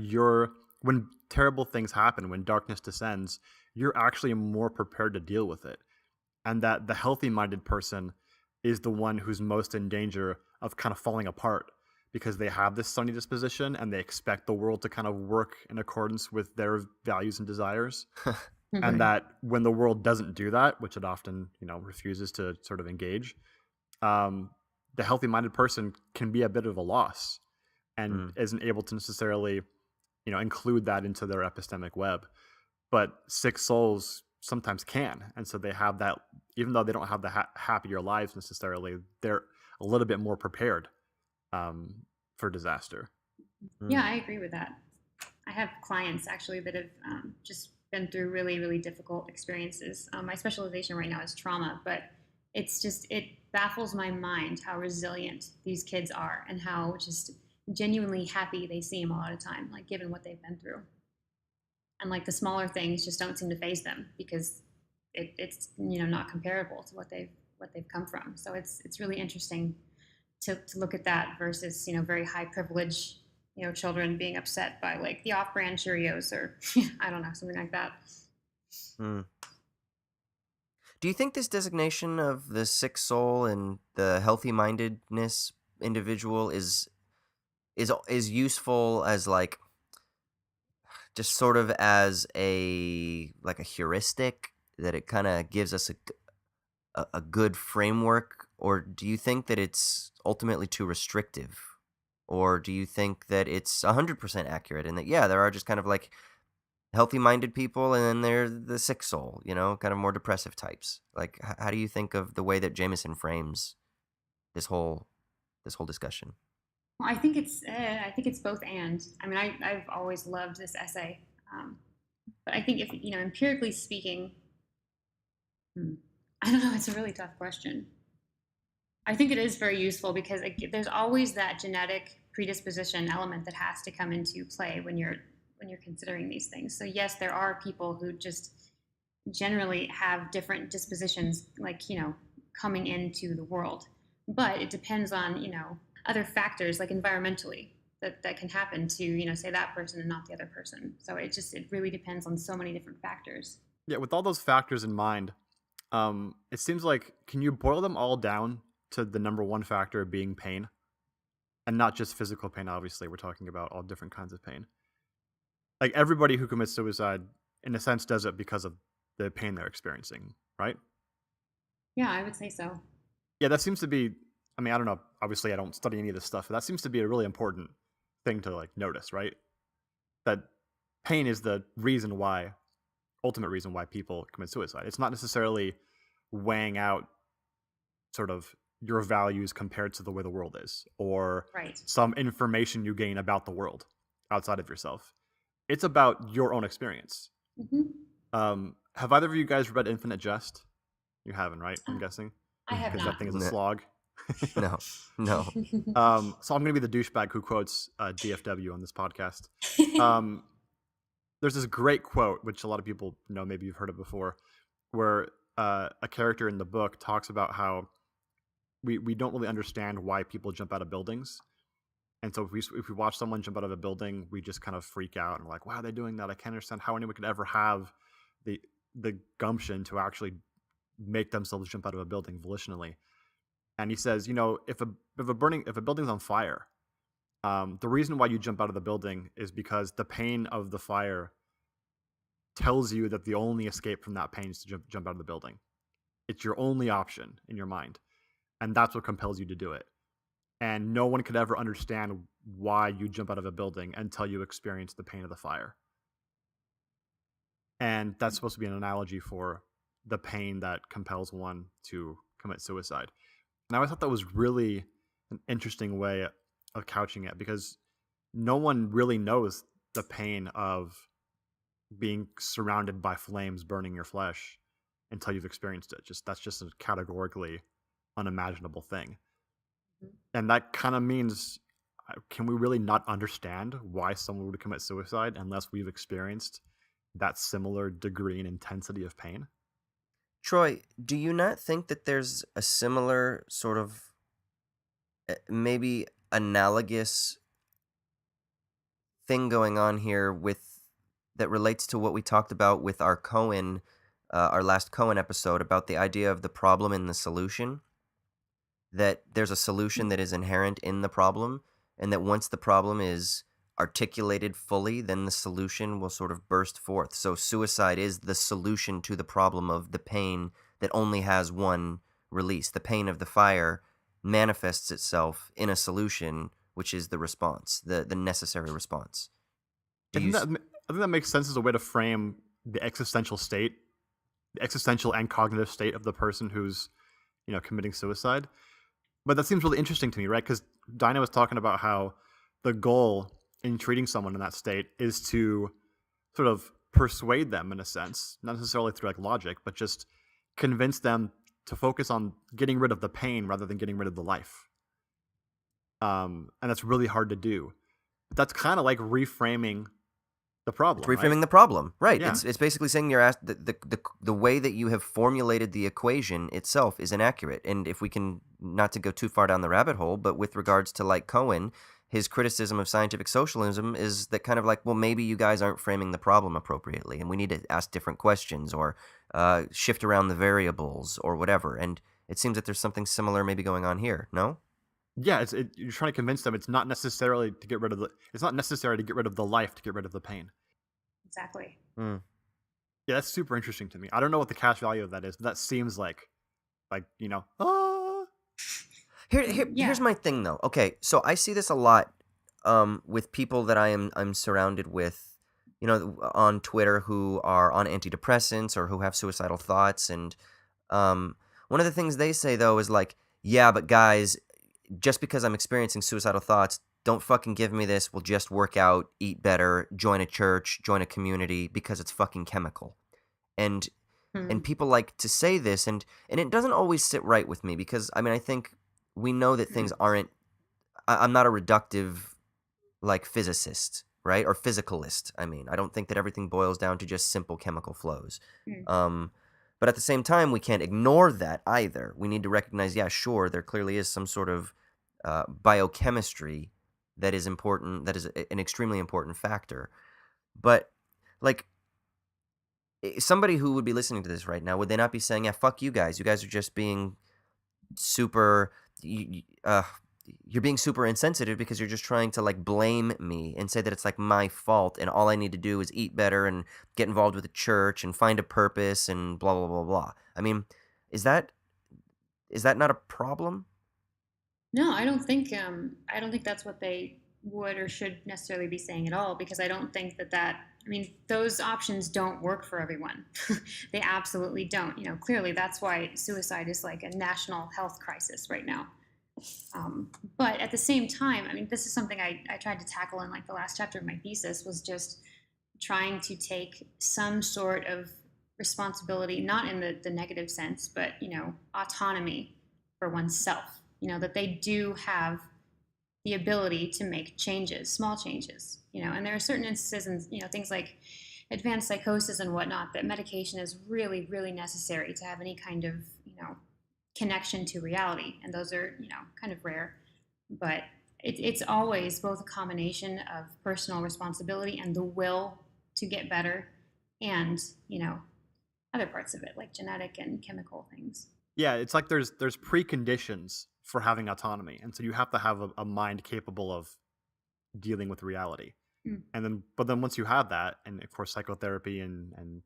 [SPEAKER 2] when terrible things happen, when darkness descends, you're actually more prepared to deal with it. And that the healthy-minded person is the one who's most in danger of kind of falling apart, because they have this sunny disposition and they expect the world to kind of work in accordance with their values and desires. And that when the world doesn't do that, which it often, refuses to sort of engage, the healthy-minded person can be a bit of a loss and isn't able to necessarily, include that into their epistemic web. But sick souls sometimes can. And so they have that, even though they don't have the happier lives necessarily, they're a little bit more prepared for disaster.
[SPEAKER 1] Yeah, I agree with that. I have clients actually that have just been through really, really difficult experiences. My specialization right now is trauma, but it baffles my mind how resilient these kids are and how just genuinely happy they seem a lot of the time, like given what they've been through. And like the smaller things just don't seem to faze them because it's not comparable to what they've come from. So it's really interesting to look at that versus very high privilege children being upset by like the off-brand Cheerios or I don't know, something like that.
[SPEAKER 3] Do you think this designation of the sick soul and the healthy-mindedness individual is useful as like just sort of as a heuristic, that it kind of gives us a good framework, or do you think that it's ultimately too restrictive? Or do you think that it's 100% accurate and that, there are just kind of like healthy-minded people and then they're the sick soul, kind of more depressive types? Like, how do you think of the way that Jameson frames this whole discussion?
[SPEAKER 1] Well, I think it's both and. I mean, I've always loved this essay, but I think if empirically speaking, I don't know. It's a really tough question. I think it is very useful because there's always that genetic predisposition element that has to come into play when you're considering these things. So yes, there are people who just generally have different dispositions, like coming into the world, but it depends on other factors like environmentally that can happen to say that person and not the other person. So it really depends on so many different factors.
[SPEAKER 2] Yeah, with all those factors in mind, it seems like, can you boil them all down to the number one factor being pain? And not just physical pain, obviously. We're talking about all different kinds of pain. Like, everybody who commits suicide, in a sense, does it because of the pain they're experiencing, right?
[SPEAKER 1] Yeah, I would say so.
[SPEAKER 2] Yeah, that seems to be, I mean, I don't know. Obviously, I don't study any of this stuff, but that seems to be a really important thing to, like, notice, right? That pain is the ultimate reason why people commit suicide. It's not necessarily weighing out sort of your values compared to the way the world is, or some information you gain about the world outside of yourself. It's about your own experience. Have either of you guys read Infinite Jest? You haven't, right? I'm guessing.
[SPEAKER 1] I have not.
[SPEAKER 2] Because that thing is a slog.
[SPEAKER 3] No.
[SPEAKER 2] So I'm going to be the douchebag who quotes DFW on this podcast. There's this great quote, which a lot of people know, maybe you've heard it before, where a character in the book talks about how we don't really understand why people jump out of buildings. And so if we watch someone jump out of a building, we just kind of freak out and we're like, wow, they're doing that. I can't understand how anyone could ever have the the gumption to actually make themselves jump out of a building volitionally. And he says, if a building's on fire, the reason why you jump out of the building is because the pain of the fire tells you that the only escape from that pain is to jump out of the building. It's your only option in your mind, and that's what compels you to do it. And no one could ever understand why you jump out of a building until you experience the pain of the fire. And that's supposed to be an analogy for the pain that compels one to commit suicide. And I always thought that was really an interesting way of couching it, because no one really knows the pain of being surrounded by flames burning your flesh until you've experienced it. That's just a categorically unimaginable thing. And that kind of means, can we really not understand why someone would commit suicide unless we've experienced that similar degree and intensity of pain?
[SPEAKER 3] Troy, do you not think that there's a similar sort of maybe analogous thing going on here with that relates to what we talked about with our last Cohen episode about the idea of the problem and the solution? That there's a solution that is inherent in the problem, and that once the problem is articulated fully, then the solution will sort of burst forth. So suicide is the solution to the problem of the pain that only has one release. The pain of the fire manifests itself in a solution, which is the response, the necessary response.
[SPEAKER 2] I think that makes sense as a way to frame the existential and cognitive state of the person who's, committing suicide. But that seems really interesting to me, right? Because Dinah was talking about how the goal in treating someone in that state is to sort of persuade them, in a sense, not necessarily through logic, but just convince them to focus on getting rid of the pain rather than getting rid of the life. And that's really hard to do. But that's kind of like reframing the problem.
[SPEAKER 3] It's reframing the problem, right? Yeah. It's basically saying you're asked the way that you have formulated the equation itself is inaccurate. And if we can, not to go too far down the rabbit hole, but with regards to Cohen, his criticism of scientific socialism is that kind of well, maybe you guys aren't framing the problem appropriately, and we need to ask different questions or shift around the variables or whatever. And it seems that there's something similar maybe going on here. No?
[SPEAKER 2] Yeah, you're trying to convince them it's not necessary to get rid of the life to get rid of the pain.
[SPEAKER 1] Exactly.
[SPEAKER 2] Yeah, that's super interesting to me. I don't know what the cash value of that is, but that seems
[SPEAKER 3] Here's my thing though. Okay, so I see this a lot with people that I'm surrounded with, on Twitter who are on antidepressants or who have suicidal thoughts, and one of the things they say though is yeah, but guys, just because I'm experiencing suicidal thoughts, don't fucking give me this. We'll just work out, eat better, join a church, join a community, because it's fucking chemical. And people like to say this, and it doesn't always sit right with me, because I think we know that things aren't. I'm not a reductive physicist, right, or physicalist. I don't think that everything boils down to just simple chemical flows. But at the same time, we can't ignore that either. We need to recognize, yeah, sure, there clearly is some sort of biochemistry that is important, that is an extremely important factor. But somebody who would be listening to this right now, would they not be saying, yeah, fuck you guys. You guys are just being super, you're being super insensitive because you're just trying to blame me and say that it's my fault and all I need to do is eat better and get involved with the church and find a purpose and blah, blah, blah, blah. Is that not a problem?
[SPEAKER 1] No, I don't think that's what they would or should necessarily be saying at all, because I don't think that those options don't work for everyone. They absolutely don't. Clearly that's why suicide is a national health crisis right now. But at the same time, this is something I tried to tackle in the last chapter of my thesis, was just trying to take some sort of responsibility, not in the negative sense, but, autonomy for oneself. That they do have the ability to make changes, small changes, and there are certain instances and, things like advanced psychosis and whatnot, that medication is really, really necessary to have any kind of, connection to reality. And those are, kind of rare, but it's always both a combination of personal responsibility and the will to get better, and, other parts of it, like genetic and chemical things.
[SPEAKER 2] Yeah, it's like there's preconditions for having autonomy, and so you have to have a mind capable of dealing with reality. And then once you have that, and of course psychotherapy and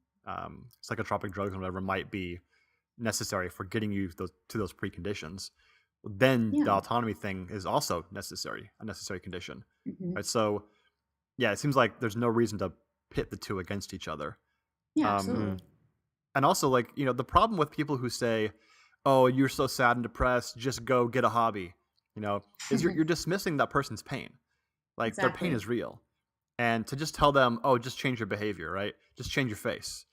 [SPEAKER 2] psychotropic drugs and whatever might be necessary for getting you to those preconditions, then the autonomy thing is also a necessary condition. Right? So yeah, it seems like there's no reason to pit the two against each other.
[SPEAKER 1] Yeah, absolutely.
[SPEAKER 2] And also, like, you know, the problem with people who say, oh, you're so sad and depressed, just go get a hobby, you know, is you're dismissing that person's pain. Like, their pain is real. And to just tell them, oh, just change your behavior, right? Just change your face.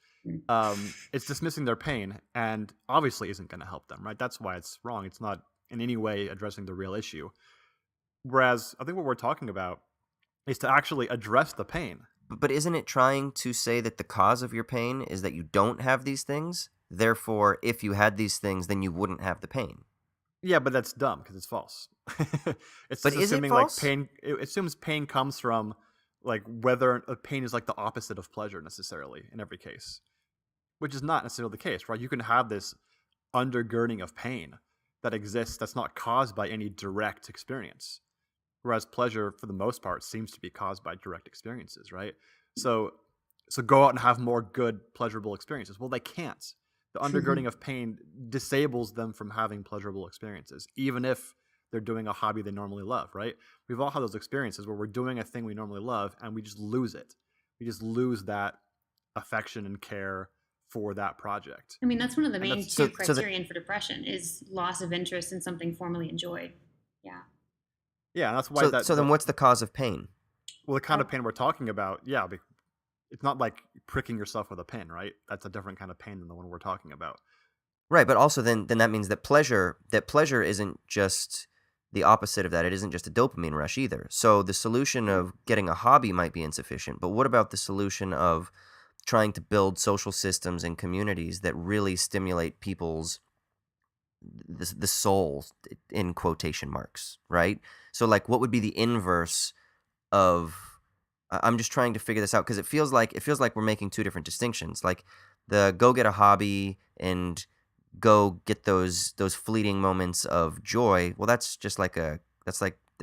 [SPEAKER 2] It's dismissing their pain and obviously isn't going to help them, right? That's why it's wrong. It's not in any way addressing the real issue. Whereas I think what we're talking about is to actually address the pain.
[SPEAKER 3] But isn't it trying to say that the cause of your pain is that you don't have these things? Therefore, if you had these things, then you wouldn't have the pain.
[SPEAKER 2] Yeah, but that's dumb because it's false. It's
[SPEAKER 3] but
[SPEAKER 2] just
[SPEAKER 3] is
[SPEAKER 2] assuming
[SPEAKER 3] it false?
[SPEAKER 2] Like pain. It assumes pain comes from like whether pain is like the opposite of pleasure necessarily in every case, which is not necessarily the case, right? You can have this undergirding of pain that exists that's not caused by any direct experience, whereas pleasure, for the most part, seems to be caused by direct experiences, right? So go out and have more good, pleasurable experiences. Well, they can't. The undergirding of pain disables them from having pleasurable experiences, even if they're doing a hobby they normally love, right? We've all had those experiences where we're doing a thing we normally love and we just lose it. We just lose that affection and care for that project.
[SPEAKER 1] I mean, that's one of the main two criterion for depression is loss of interest in something formerly enjoyed. Yeah.
[SPEAKER 2] Yeah, and that's why
[SPEAKER 3] So then what's the cause of pain?
[SPEAKER 2] Well, the kind of pain we're talking about, yeah, it's not like pricking yourself with a pin, right? That's a different kind of pain than the one we're talking about.
[SPEAKER 3] Right, but also then that means that pleasure isn't just the opposite of that. It isn't just a dopamine rush either. So the solution of getting a hobby might be insufficient, but what about the solution of trying to build social systems and communities that really stimulate people's the soul, in quotation marks, right? So like what would be the inverse of I'm just trying to figure this out because it feels like we're making two different distinctions. Like the go get a hobby and go get those fleeting moments of joy. Well, that's just like the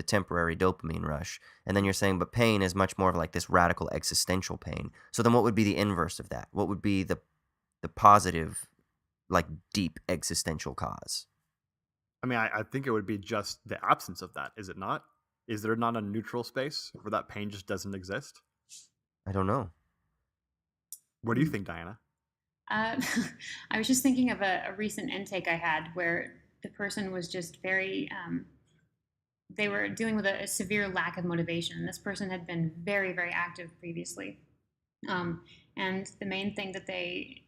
[SPEAKER 3] temporary dopamine rush. And then you're saying, but pain is much more of like this radical existential pain. So then what would be the inverse of that? What would be the positive, like deep existential cause?
[SPEAKER 2] I mean, I think it would be just the absence of that, is it not? Is there not a neutral space where that pain just doesn't exist?
[SPEAKER 3] I don't know.
[SPEAKER 2] What do you think, Diana?
[SPEAKER 1] I was just thinking of a recent intake I had where the person was just very, they were dealing with a severe lack of motivation. This person had been very, very active previously. And the main thing that they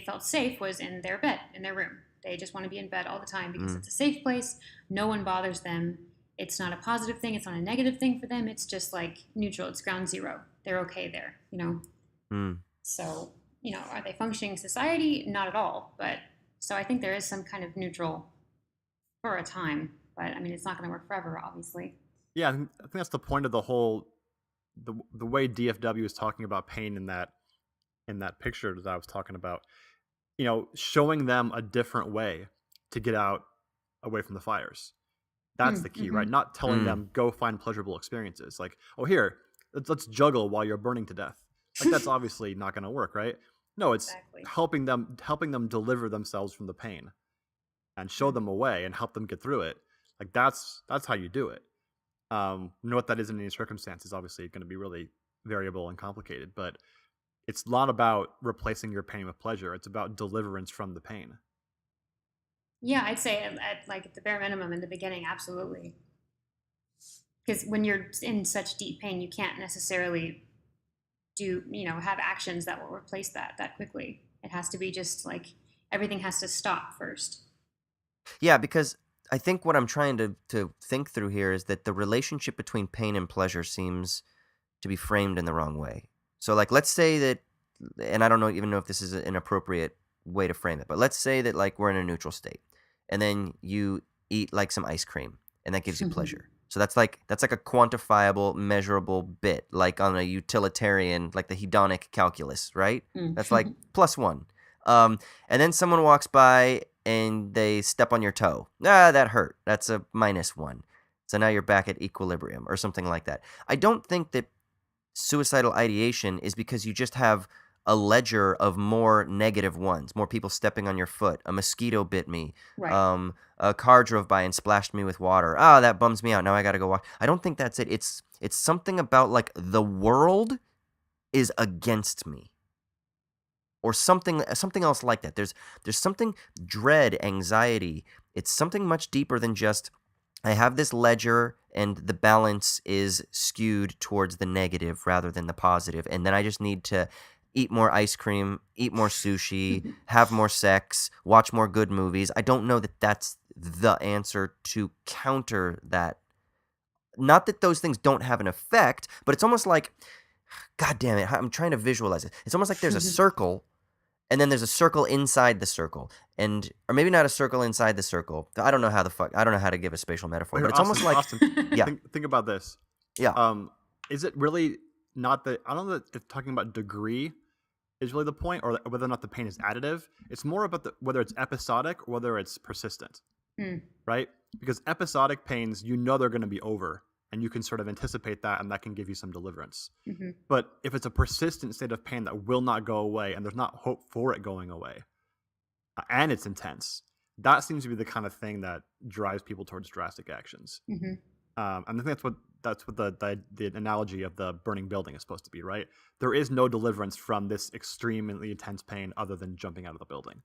[SPEAKER 1] felt safe was in their bed, in their room. They just want to be in bed all the time because it's a safe place. No one bothers them. It's not a positive thing. It's not a negative thing for them. It's just like neutral. It's ground zero. They're okay there, you know? So, you know, are they functioning in society? Not at all. But so I think there is some kind of neutral for a time. But I mean, it's not going to work forever, obviously.
[SPEAKER 2] Yeah, I think that's the point of the whole, the way DFW is talking about pain in that picture that I was talking about. You know, showing them a different way to get out away from the fires. That's the key, right? Not telling them go find pleasurable experiences. Like, oh, here, let's juggle while you're burning to death. Like that's obviously not going to work, right? No, it's helping them deliver themselves from the pain, and show them a way and help them get through it. Like that's how you do it. You know what that is in any circumstance is obviously going to be really variable and complicated, but it's not about replacing your pain with pleasure. It's about deliverance from the pain.
[SPEAKER 1] Yeah, I'd say at the bare minimum in the beginning, absolutely. Because when you're in such deep pain, you can't necessarily have actions that will replace that quickly. It has to be just like everything has to stop first.
[SPEAKER 3] Yeah, because I think what I'm trying to think through here is that the relationship between pain and pleasure seems to be framed in the wrong way. So like, let's say that, and I don't even know if this is an appropriate way to frame it, but let's say that like we're in a neutral state and then you eat like some ice cream and that gives you pleasure. So that's like a quantifiable, measurable bit, like on a utilitarian, like the hedonic calculus, right? That's like +1. And then someone walks by and they step on your toe. That hurt. That's a -1. So now you're back at equilibrium or something like that. I don't think that suicidal ideation is because you just have a ledger of more negative ones, more people stepping on your foot, a mosquito bit me,
[SPEAKER 1] Right.
[SPEAKER 3] a car drove by and splashed me with water. Ah, that bums me out. Now I gotta go walk. I don't think that's it. It's something about like the world is against me, or something else like that. There's something, dread, anxiety. It's something much deeper than just I have this ledger and the balance is skewed towards the negative rather than the positive, and then I just need to eat more ice cream, eat more sushi, have more sex, watch more good movies. I don't know that that's the answer to counter that. Not that those things don't have an effect, but it's almost like, God damn it, I'm trying to visualize it. It's almost like there's a circle, and then there's a circle inside the circle, or maybe not a circle inside the circle. I don't know how to give a spatial metaphor, but it's almost like, yeah,
[SPEAKER 2] think about this.
[SPEAKER 3] yeah.
[SPEAKER 2] Is it really not I don't know if talking about degree is really the point, or whether or not the pain is additive. It's more about whether it's episodic or whether it's persistent, right? Because episodic pains, they're going to be over, and you can sort of anticipate that, and that can give you some deliverance.
[SPEAKER 1] Mm-hmm.
[SPEAKER 2] But if it's a persistent state of pain that will not go away, and there's not hope for it going away, and it's intense, that seems to be the kind of thing that drives people towards drastic actions.
[SPEAKER 1] Mm-hmm.
[SPEAKER 2] And I think that's what the analogy of the burning building is supposed to be, right? There is no deliverance from this extremely intense pain other than jumping out of the building.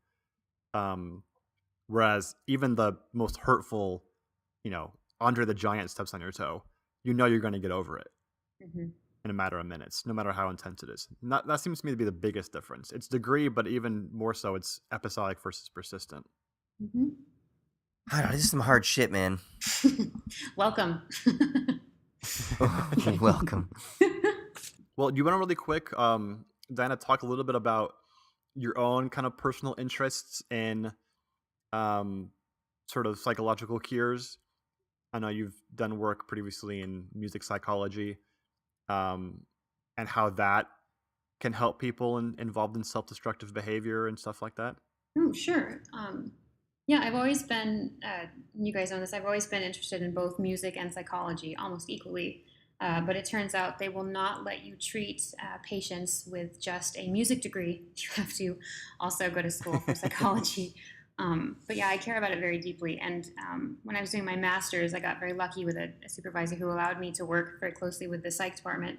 [SPEAKER 2] Whereas even the most hurtful, Andre the Giant steps on your toe, you're going to get over it in a matter of minutes, no matter how intense it is. And that seems to me to be the biggest difference. It's degree, but even more so, it's episodic versus persistent.
[SPEAKER 1] Mm-hmm.
[SPEAKER 3] I don't know, this is some hard shit, man.
[SPEAKER 1] Welcome.
[SPEAKER 3] Welcome.
[SPEAKER 2] Well, you want to really quick, Diana, talk a little bit about your own kind of personal interests in sort of psychological cures. I know you've done work previously in music psychology, and how that can help people involved in self-destructive behavior and stuff like that.
[SPEAKER 1] Oh, sure. Yeah, I've always been, you guys know this, I've always been interested in both music and psychology almost equally. But it turns out they will not let you treat patients with just a music degree. You have to also go to school for psychology. But yeah, I care about it very deeply. And when I was doing my master's, I got very lucky with a supervisor who allowed me to work very closely with the psych department.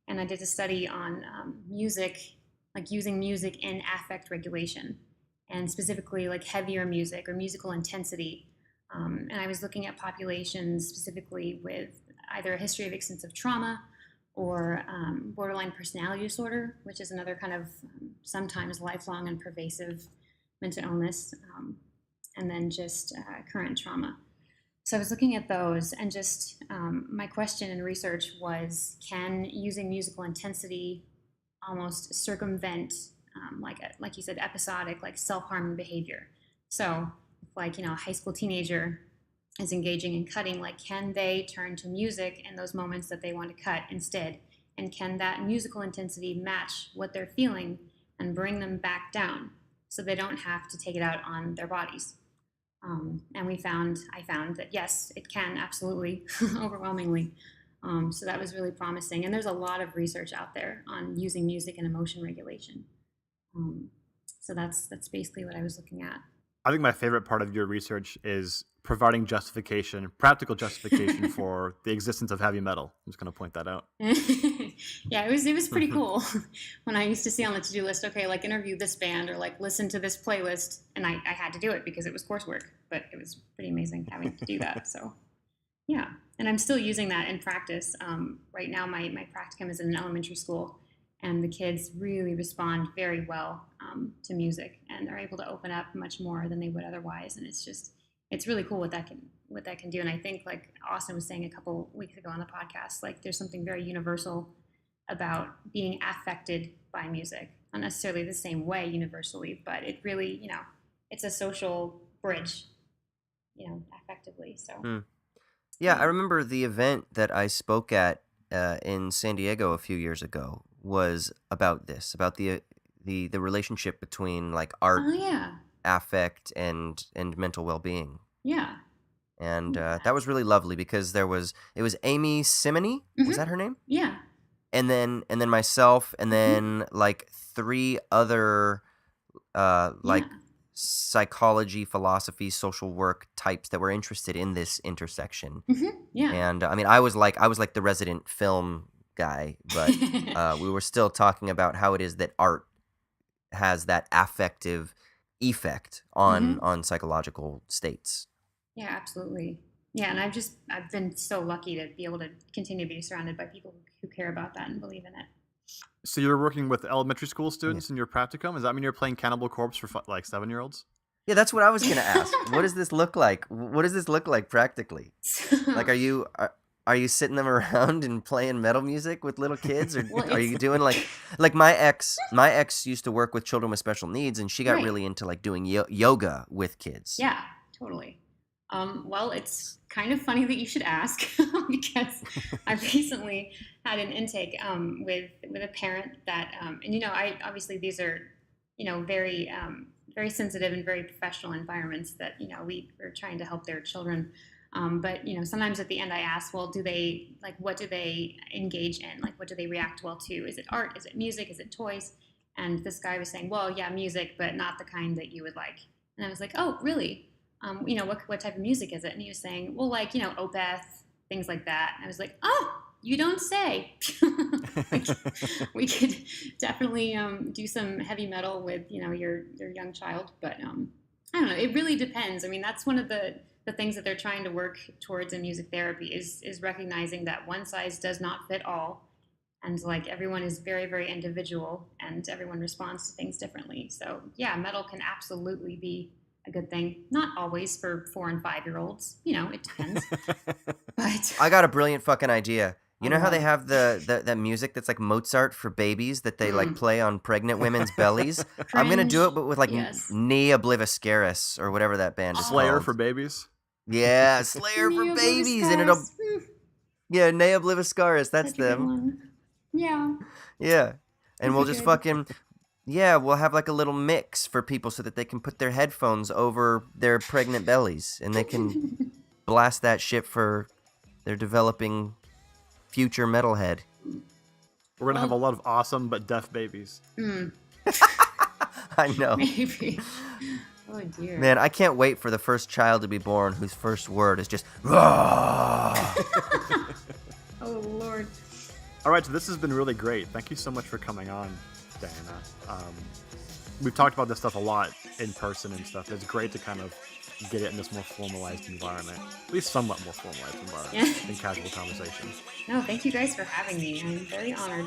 [SPEAKER 1] And I did a study on music, like using music in affect regulation, and specifically like heavier music or musical intensity. And I was looking at populations specifically with either a history of extensive trauma or borderline personality disorder, which is another kind of sometimes lifelong and pervasive mental illness, and then just current trauma. So I was looking at those, and just my question in research was, can using musical intensity almost circumvent, like you said, episodic, like self-harming behavior? So like, a high school teenager is engaging in cutting, like, can they turn to music in those moments that they want to cut instead? And can that musical intensity match what they're feeling and bring them back down so they don't have to take it out on their bodies? And I found that yes, it can, absolutely, overwhelmingly. So that was really promising. And there's a lot of research out there on using music and emotion regulation. So that's basically what I was looking at.
[SPEAKER 2] I think my favorite part of your research is providing practical justification for the existence of heavy metal. I'm just going to point that out.
[SPEAKER 1] Yeah, it was pretty cool when I used to see on the to-do list, okay, like interview this band or like listen to this playlist, and I had to do it because it was coursework, but it was pretty amazing having to do that. So yeah, and I'm still using that in practice. Right now my practicum is in an elementary school, and the kids really respond very well to music, and they're able to open up much more than they would otherwise. And it's really cool what that can do. And I think, like Austin was saying a couple weeks ago on the podcast, like there's something very universal about being affected by music. Not necessarily the same way universally, but it really, it's a social bridge, affectively. So
[SPEAKER 3] yeah, I remember the event that I spoke at in San Diego a few years ago was about this, about the the relationship between like art,
[SPEAKER 1] Oh yeah.
[SPEAKER 3] affect, and mental well-being.
[SPEAKER 1] Yeah.
[SPEAKER 3] And that was really lovely because it was Amy Simony, was that her name?
[SPEAKER 1] Yeah.
[SPEAKER 3] And then myself, and then like 3 other like psychology, philosophy, social work types that were interested in this intersection.
[SPEAKER 1] Yeah.
[SPEAKER 3] And I mean, I was like the resident film guy, but we were still talking about how it is that art has that affective effect on psychological states.
[SPEAKER 1] Yeah, absolutely. Yeah, and I've been so lucky to be able to continue to be surrounded by people who care about that and believe in it.
[SPEAKER 2] So you're working with elementary school students in your practicum? Does that mean you're playing Cannibal Corpse for like 7-year-olds?
[SPEAKER 3] Yeah, that's what I was gonna ask. What does this look like? What does this look like practically? Like, are you sitting them around and playing metal music with little kids, or are you doing like my ex used to work with children with special needs, and she got really into like doing yoga with kids.
[SPEAKER 1] Yeah, totally. Well, it's kind of funny that you should ask because I recently had an intake with a parent that, and I obviously these are, very very sensitive and very professional environments that we're trying to help their children. But sometimes at the end I ask, well, what do they engage in? Like, what do they react well to? Is it art? Is it music? Is it toys? And this guy was saying, well, yeah, music, but not the kind that you would like. And I was like, oh, really? What type of music is it? And he was saying, well, like, Opeth, things like that. And I was like, oh, you don't say. We could definitely do some heavy metal with, your young child. But I don't know. It really depends. I mean, that's one of the things that they're trying to work towards in music therapy is recognizing that one size does not fit all. And like everyone is very, very individual and everyone responds to things differently. So yeah, metal can absolutely be a good thing. Not always for 4 and 5-year-olds. It depends. But
[SPEAKER 3] I got a brilliant fucking idea. You know how they have that music that's like Mozart for babies that they like play on pregnant women's bellies? I'm gonna do it, but with like Knee Obliviscaris or whatever that band is
[SPEAKER 2] Slayer
[SPEAKER 3] called.
[SPEAKER 2] for babies?
[SPEAKER 3] Yeah, Slayer for babies, and it'll Knee Obliviscaris. That's them. Yeah, and we'll just fucking. Yeah, we'll have like a little mix for people so that they can put their headphones over their pregnant bellies and they can blast that shit for their developing future metalhead.
[SPEAKER 2] We're going to have a lot of awesome but deaf babies.
[SPEAKER 3] I know.
[SPEAKER 1] Maybe. Oh, dear.
[SPEAKER 3] Man, I can't wait for the first child to be born whose first word is just, "Rah!"
[SPEAKER 1] Oh, Lord.
[SPEAKER 2] All right, so this has been really great. Thank you so much for coming on, Diana. We've talked about this stuff a lot in person and stuff. It's great to kind of get it in this more formalized environment, at least somewhat more formalized environment than casual conversation.
[SPEAKER 1] No, thank you guys for having me. I'm very honored.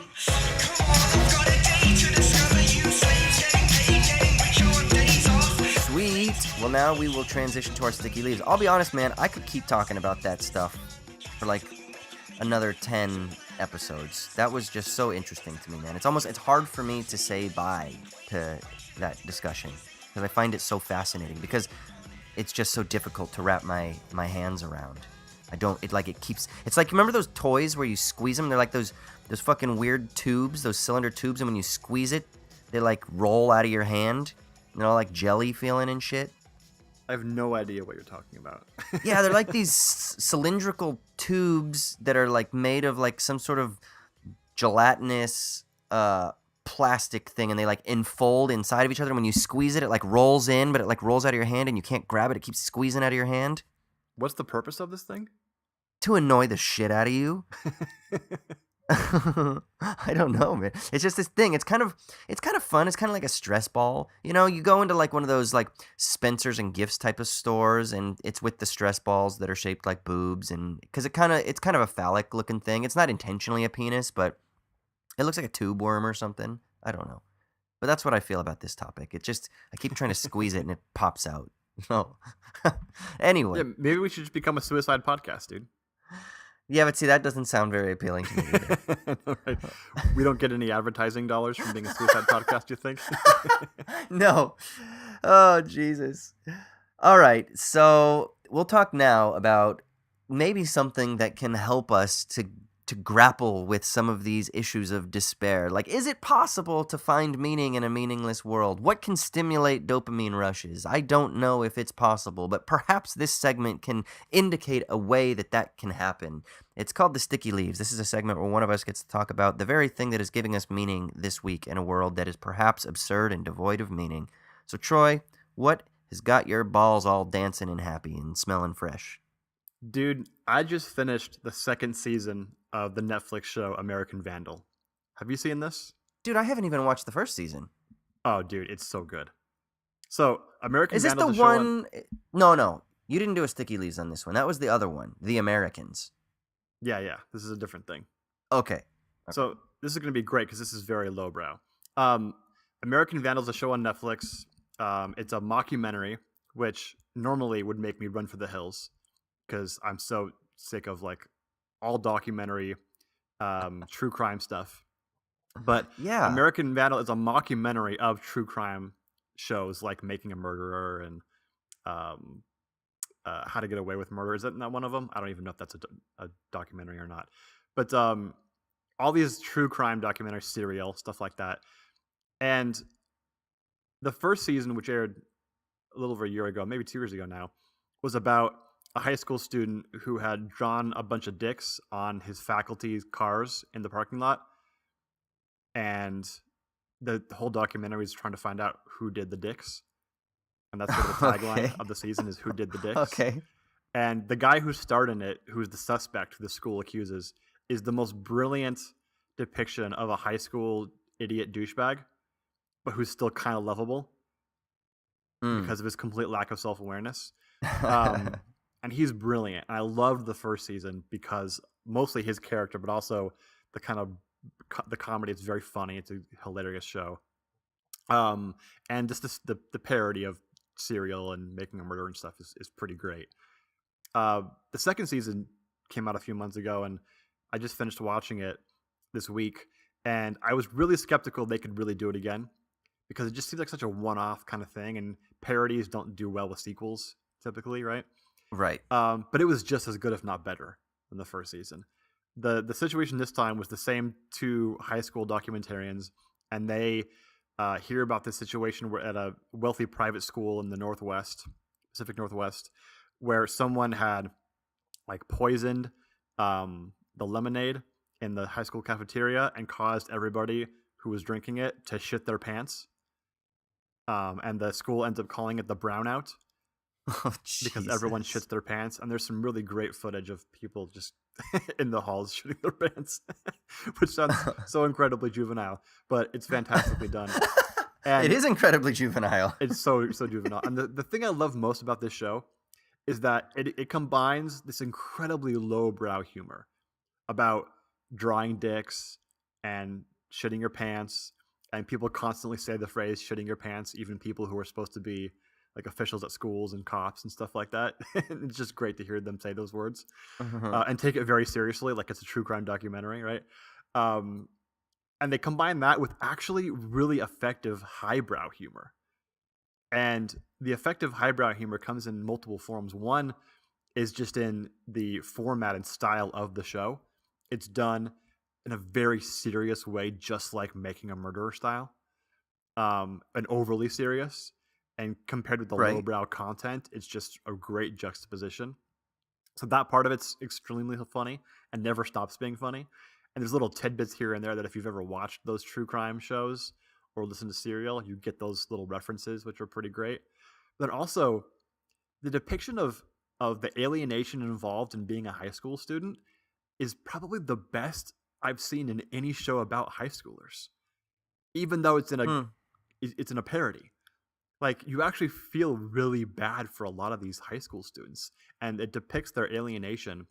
[SPEAKER 3] Sweet. Well, now we will transition to our sticky leaves. I'll be honest, man, I could keep talking about that stuff for like another 10 episodes. That was just so interesting to me, man. It's hard for me to say bye to that discussion because I find it so fascinating because it's just so difficult to wrap my hands around. It's like, remember those toys where you squeeze them? They're like those fucking weird tubes, those cylinder tubes, and when you squeeze it, they like roll out of your hand. You know, like jelly feeling and shit.
[SPEAKER 2] I have no idea what you're talking about.
[SPEAKER 3] Yeah, they're like these cylindrical tubes that are like made of like some sort of gelatinous plastic thing, and they like enfold inside of each other. And when you squeeze it, it like rolls in, but it like rolls out of your hand, and you can't grab it. It keeps squeezing out of your hand.
[SPEAKER 2] What's the purpose of this thing?
[SPEAKER 3] To annoy the shit out of you. I don't know, man. It's just this thing. It's kind of fun. It's kind of like a stress ball. You know, you go into like one of those like Spencer's and Gifts type of stores, and it's with the stress balls that are shaped like boobs, and because it's kind of a phallic looking thing. It's not intentionally a penis, but it looks like a tube worm or something. I don't know, but that's what I feel about this topic. It just, I keep trying to squeeze it and it pops out. No. Anyway.
[SPEAKER 2] Yeah, maybe we should just become a suicide podcast, dude.
[SPEAKER 3] Yeah, but see, that doesn't sound very appealing to me either.
[SPEAKER 2] Right. We don't get any advertising dollars from being a suicide podcast, you think?
[SPEAKER 3] No. Oh, Jesus. All right, so we'll talk now about maybe something that can help us to to grapple with some of these issues of despair. Like, is it possible to find meaning in a meaningless world? What can stimulate dopamine rushes? I don't know if it's possible, but perhaps this segment can indicate a way that can happen. It's called The Sticky Leaves. This is a segment where one of us gets to talk about the very thing that is giving us meaning this week in a world that is perhaps absurd and devoid of meaning. So, Troy, what has got your balls all dancing and happy and smelling fresh?
[SPEAKER 2] Dude, I just finished the second season of the Netflix show American Vandal. Have you seen this?
[SPEAKER 3] Dude, I haven't even watched the first season.
[SPEAKER 2] Oh, dude, it's so good. So, American
[SPEAKER 3] Is
[SPEAKER 2] Vandal
[SPEAKER 3] this the one? No. You didn't do a Sticky Leaves on this one. That was the other one, The Americans.
[SPEAKER 2] Yeah. This is a different thing.
[SPEAKER 3] Okay.
[SPEAKER 2] So, this is going to be great because this is very lowbrow. American Vandal is a show on Netflix. It's a mockumentary, which normally would make me run for the hills because I'm so sick of like all documentary, true crime stuff. But
[SPEAKER 3] yeah,
[SPEAKER 2] American Vandal is a mockumentary of true crime shows like Making a Murderer and How to Get Away with Murder. Is that not one of them? I don't even know if that's a documentary or not. But all these true crime documentaries, Serial, stuff like that. And the first season, which aired a little over a year ago, maybe 2 years ago now, was about a high school student who had drawn a bunch of dicks on his faculty's cars in the parking lot. And the whole documentary is trying to find out who did the dicks. And that's sort of the tagline of the season is who did the dicks.
[SPEAKER 3] Okay.
[SPEAKER 2] And the guy who starred in it, who's the suspect who the school accuses, is the most brilliant depiction of a high school idiot douchebag, but who's still kind of lovable because of his complete lack of self-awareness. And he's brilliant. And I loved the first season because mostly his character, but also the kind of the comedy. It's very funny. It's a hilarious show. And just the parody of Serial and Making a Murderer and stuff is pretty great. The second season came out a few months ago, and I just finished watching it this week. And I was really skeptical they could really do it again because it just seems like such a one-off kind of thing. And parodies don't do well with sequels typically, right?
[SPEAKER 3] Right.
[SPEAKER 2] But it was just as good, if not better, than the first season. The situation this time was the same two high school documentarians, and they hear about this situation at a wealthy private school in the Pacific Northwest, where someone had like poisoned the lemonade in the high school cafeteria and caused everybody who was drinking it to shit their pants. And the school ends up calling it the brownout.
[SPEAKER 3] Oh,
[SPEAKER 2] because everyone shits their pants, and there's some really great footage of people just in the halls shitting their pants, which sounds so incredibly juvenile, but it's fantastically done. And
[SPEAKER 3] it is incredibly juvenile.
[SPEAKER 2] It's so juvenile. And the thing I love most about this show is that it combines this incredibly lowbrow humor about drawing dicks and shitting your pants, and people constantly say the phrase "shitting your pants," even people who are supposed to be like officials at schools and cops and stuff like that. It's just great to hear them say those words and take it very seriously, like it's a true crime documentary, right? And they combine that with actually really effective highbrow humor. And the effective highbrow humor comes in multiple forms. One is just in the format and style of the show. It's done in a very serious way, just like Making a Murderer style, and overly serious. And compared with the lowbrow content, it's just a great juxtaposition. So that part of it's extremely funny and never stops being funny. And there's little tidbits here and there that if you've ever watched those true crime shows or listened to Serial, you get those little references, which are pretty great. But also, the depiction of the alienation involved in being a high school student is probably the best I've seen in any show about high schoolers. Even though it's in a parody. Like, you actually feel really bad for a lot of these high school students, and it depicts their alienation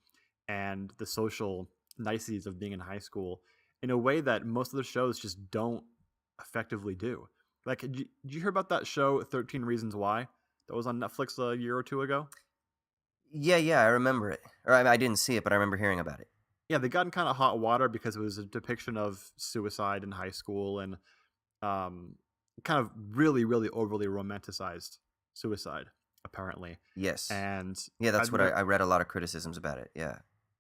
[SPEAKER 2] and the social niceties of being in high school in a way that most of the shows just don't effectively do. Like, did you hear about that show 13 Reasons Why that was on Netflix a year or two ago?
[SPEAKER 3] Yeah, I remember it. Or I didn't see it, but I remember hearing about it.
[SPEAKER 2] Yeah, they got in kind of hot water because it was a depiction of suicide in high school and kind of really, really overly romanticized suicide, apparently.
[SPEAKER 3] Yes.
[SPEAKER 2] And
[SPEAKER 3] yeah, that's what I read a lot of criticisms about it. Yeah.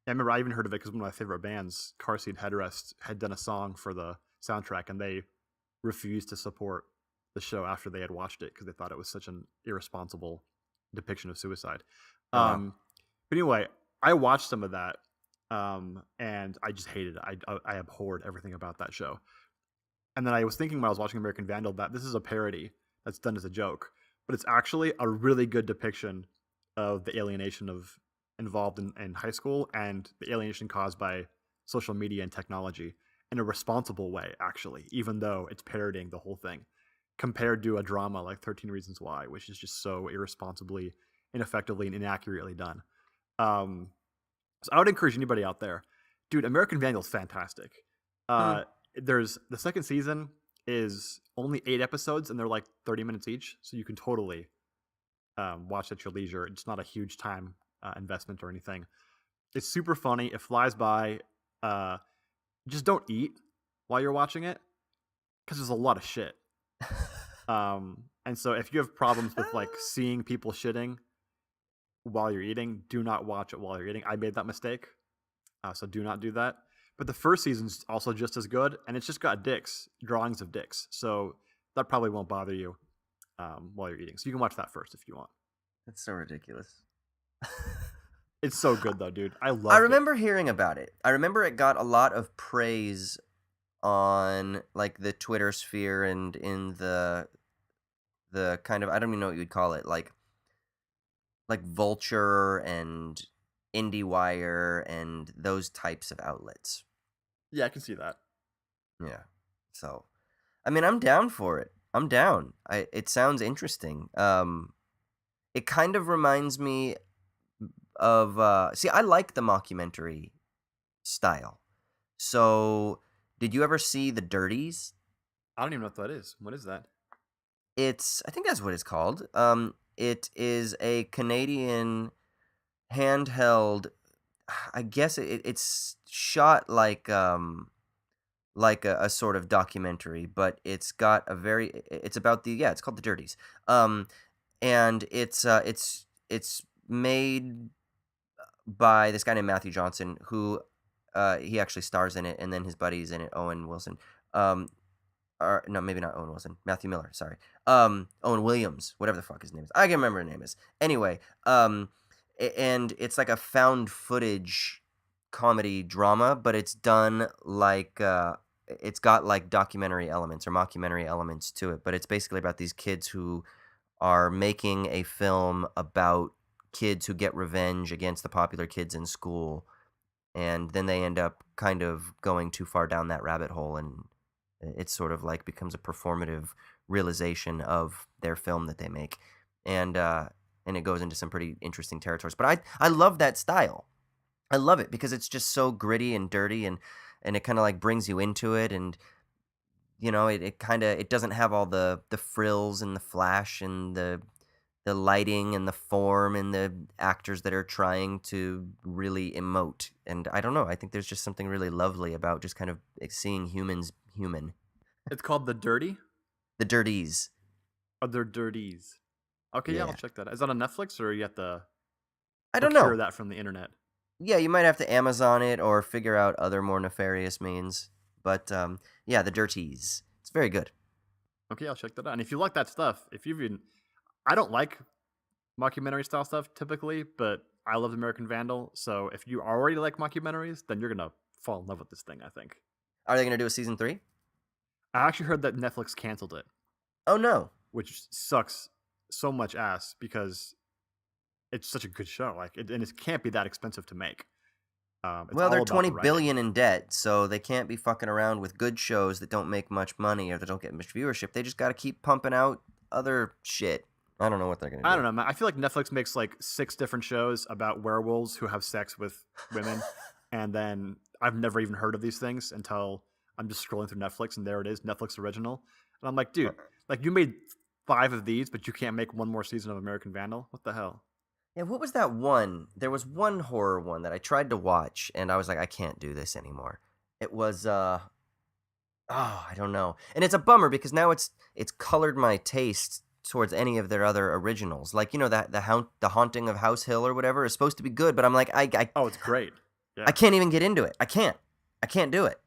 [SPEAKER 2] I remember I even heard of it because one of my favorite bands, Car Seat Headrest, had done a song for the soundtrack, and they refused to support the show after they had watched it because they thought it was such an irresponsible depiction of suicide. But anyway, I watched some of that, and I just hated it. I abhorred everything about that show. And then I was thinking when I was watching American Vandal that this is a parody that's done as a joke, but it's actually a really good depiction of the alienation involved in high school and the alienation caused by social media and technology in a responsible way, actually, even though it's parodying the whole thing, compared to a drama like 13 Reasons Why, which is just so irresponsibly, ineffectively, and inaccurately done. So I would encourage anybody out there, dude, American Vandal is fantastic. There's the second season is only 8 episodes, and they're like 30 minutes each, so you can totally watch at your leisure. It's not a huge time investment or anything. It's super funny. It flies by. Just don't eat while you're watching it because there's a lot of shit. And so if you have problems with like seeing people shitting while you're eating, do not watch it while you're eating. I made that mistake, so do not do that. But the first season's also just as good, and it's just got drawings of dicks, so that probably won't bother you while you're eating. So you can watch that first if you want.
[SPEAKER 3] That's so ridiculous.
[SPEAKER 2] It's so good though, dude. I love it.
[SPEAKER 3] I remember hearing about it. I remember it got a lot of praise on like the Twitter sphere and in the kind of, I don't even know what you'd call it, like Vulture and IndieWire and those types of outlets.
[SPEAKER 2] Yeah, I can see that.
[SPEAKER 3] Yeah. So, I mean, I'm down for it. I'm down. It sounds interesting. It kind of reminds me of see, I like the mockumentary style. So, did you ever see The Dirties?
[SPEAKER 2] I don't even know what that is. What is that?
[SPEAKER 3] I think that's what it's called. It is a Canadian handheld. I guess it's shot like a sort of documentary, but it's got it's about it's called The Dirties. And it's made by this guy named Matthew Johnson, who he actually stars in it, and then his buddy's in it, Owen Wilson. Or no, maybe not Owen Wilson. Matthew Miller, sorry. Owen Williams, whatever the fuck his name is. I can't remember his name is. Anyway, and it's like a found footage comedy drama, but it's done like it's got like documentary elements or mockumentary elements to it. But it's basically about these kids who are making a film about kids who get revenge against the popular kids in school, and then they end up kind of going too far down that rabbit hole, and it sort of like becomes a performative realization of their film that they make, and it goes into some pretty interesting territories. But I love that style. I love it because it's just so gritty and dirty, and it kind of like brings you into it, and you know it doesn't have all the frills and the flash and the lighting and the form and the actors that are trying to really emote. And I don't know, I think there's just something really lovely about just kind of seeing humans human.
[SPEAKER 2] It's called The Dirty?
[SPEAKER 3] The Dirties.
[SPEAKER 2] Oh, they're Dirties. Okay, yeah, I'll check that out. Is that on Netflix, or you have to
[SPEAKER 3] I don't know.
[SPEAKER 2] procure that from the internet?
[SPEAKER 3] Yeah, you might have to Amazon it or figure out other more nefarious means. But yeah, The Dirties. It's very good.
[SPEAKER 2] Okay, I'll check that out. And if you like that stuff, I don't like mockumentary style stuff typically, but I love American Vandal. So if you already like mockumentaries, then you're gonna fall in love with this thing, I think.
[SPEAKER 3] Are they gonna do a season 3?
[SPEAKER 2] I actually heard that Netflix canceled it.
[SPEAKER 3] Oh no.
[SPEAKER 2] Which sucks so much ass because it's such a good show. And it can't be that expensive to make.
[SPEAKER 3] Well, they're $20 billion in debt, so they can't be fucking around with good shows that don't make much money or that don't get much viewership. They just got to keep pumping out other shit. I don't know what they're gonna do.
[SPEAKER 2] I don't know, man. I feel like Netflix makes like 6 different shows about werewolves who have sex with women, and then I've never even heard of these things until I'm just scrolling through Netflix, and there it is, Netflix original. And I'm like, dude, like you made 5 of these, but you can't make one more season of American Vandal? What the hell?
[SPEAKER 3] Yeah, what was that one? There was one horror one that I tried to watch, and I was like, I can't do this anymore. It was, I don't know. And it's a bummer because now it's colored my taste towards any of their other originals. Like, you know, the Haunting of House Hill or whatever is supposed to be good, but I'm like,
[SPEAKER 2] Oh, it's great. Yeah.
[SPEAKER 3] I can't even get into it. I can't do it.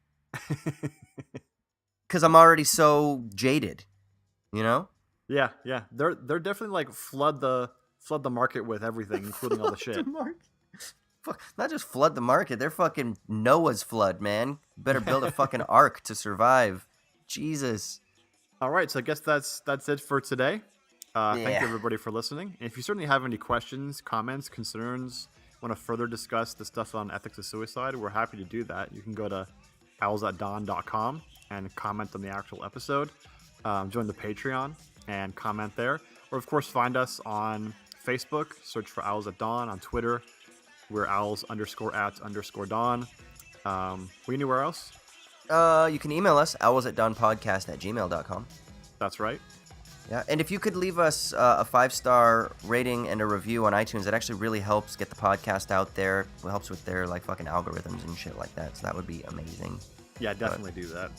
[SPEAKER 3] Because I'm already so jaded, you know?
[SPEAKER 2] Yeah. They're definitely like flood the market with everything, including all the shit.
[SPEAKER 3] Not just flood the market. They're fucking Noah's flood, man. Better build a fucking ark to survive. Jesus.
[SPEAKER 2] All right, so I guess that's it for today. Thank
[SPEAKER 3] Yeah.
[SPEAKER 2] you everybody for listening. And if you certainly have any questions, comments, concerns, want to further discuss the stuff on ethics of suicide, we're happy to do that. You can go to owlsatdawn.com and comment on the actual episode. Join the Patreon and comment there. Or of course find us on Facebook, search for Owls at Dawn. On Twitter, we're owls_at_dawn. We anywhere else?
[SPEAKER 3] You can email us, owlsatdawnpodcast@gmail.com.
[SPEAKER 2] That's right.
[SPEAKER 3] Yeah, and if you could leave us a 5-star rating and a review on iTunes, that actually really helps get the podcast out there. It helps with their like fucking algorithms and shit like that. So that would be amazing.
[SPEAKER 2] Yeah, definitely do that.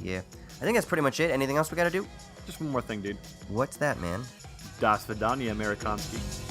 [SPEAKER 3] Yeah, I think that's pretty much it. Anything else we got to do?
[SPEAKER 2] Just one more thing, dude.
[SPEAKER 3] What's that, man?
[SPEAKER 2] Das Vidania Amerikanski.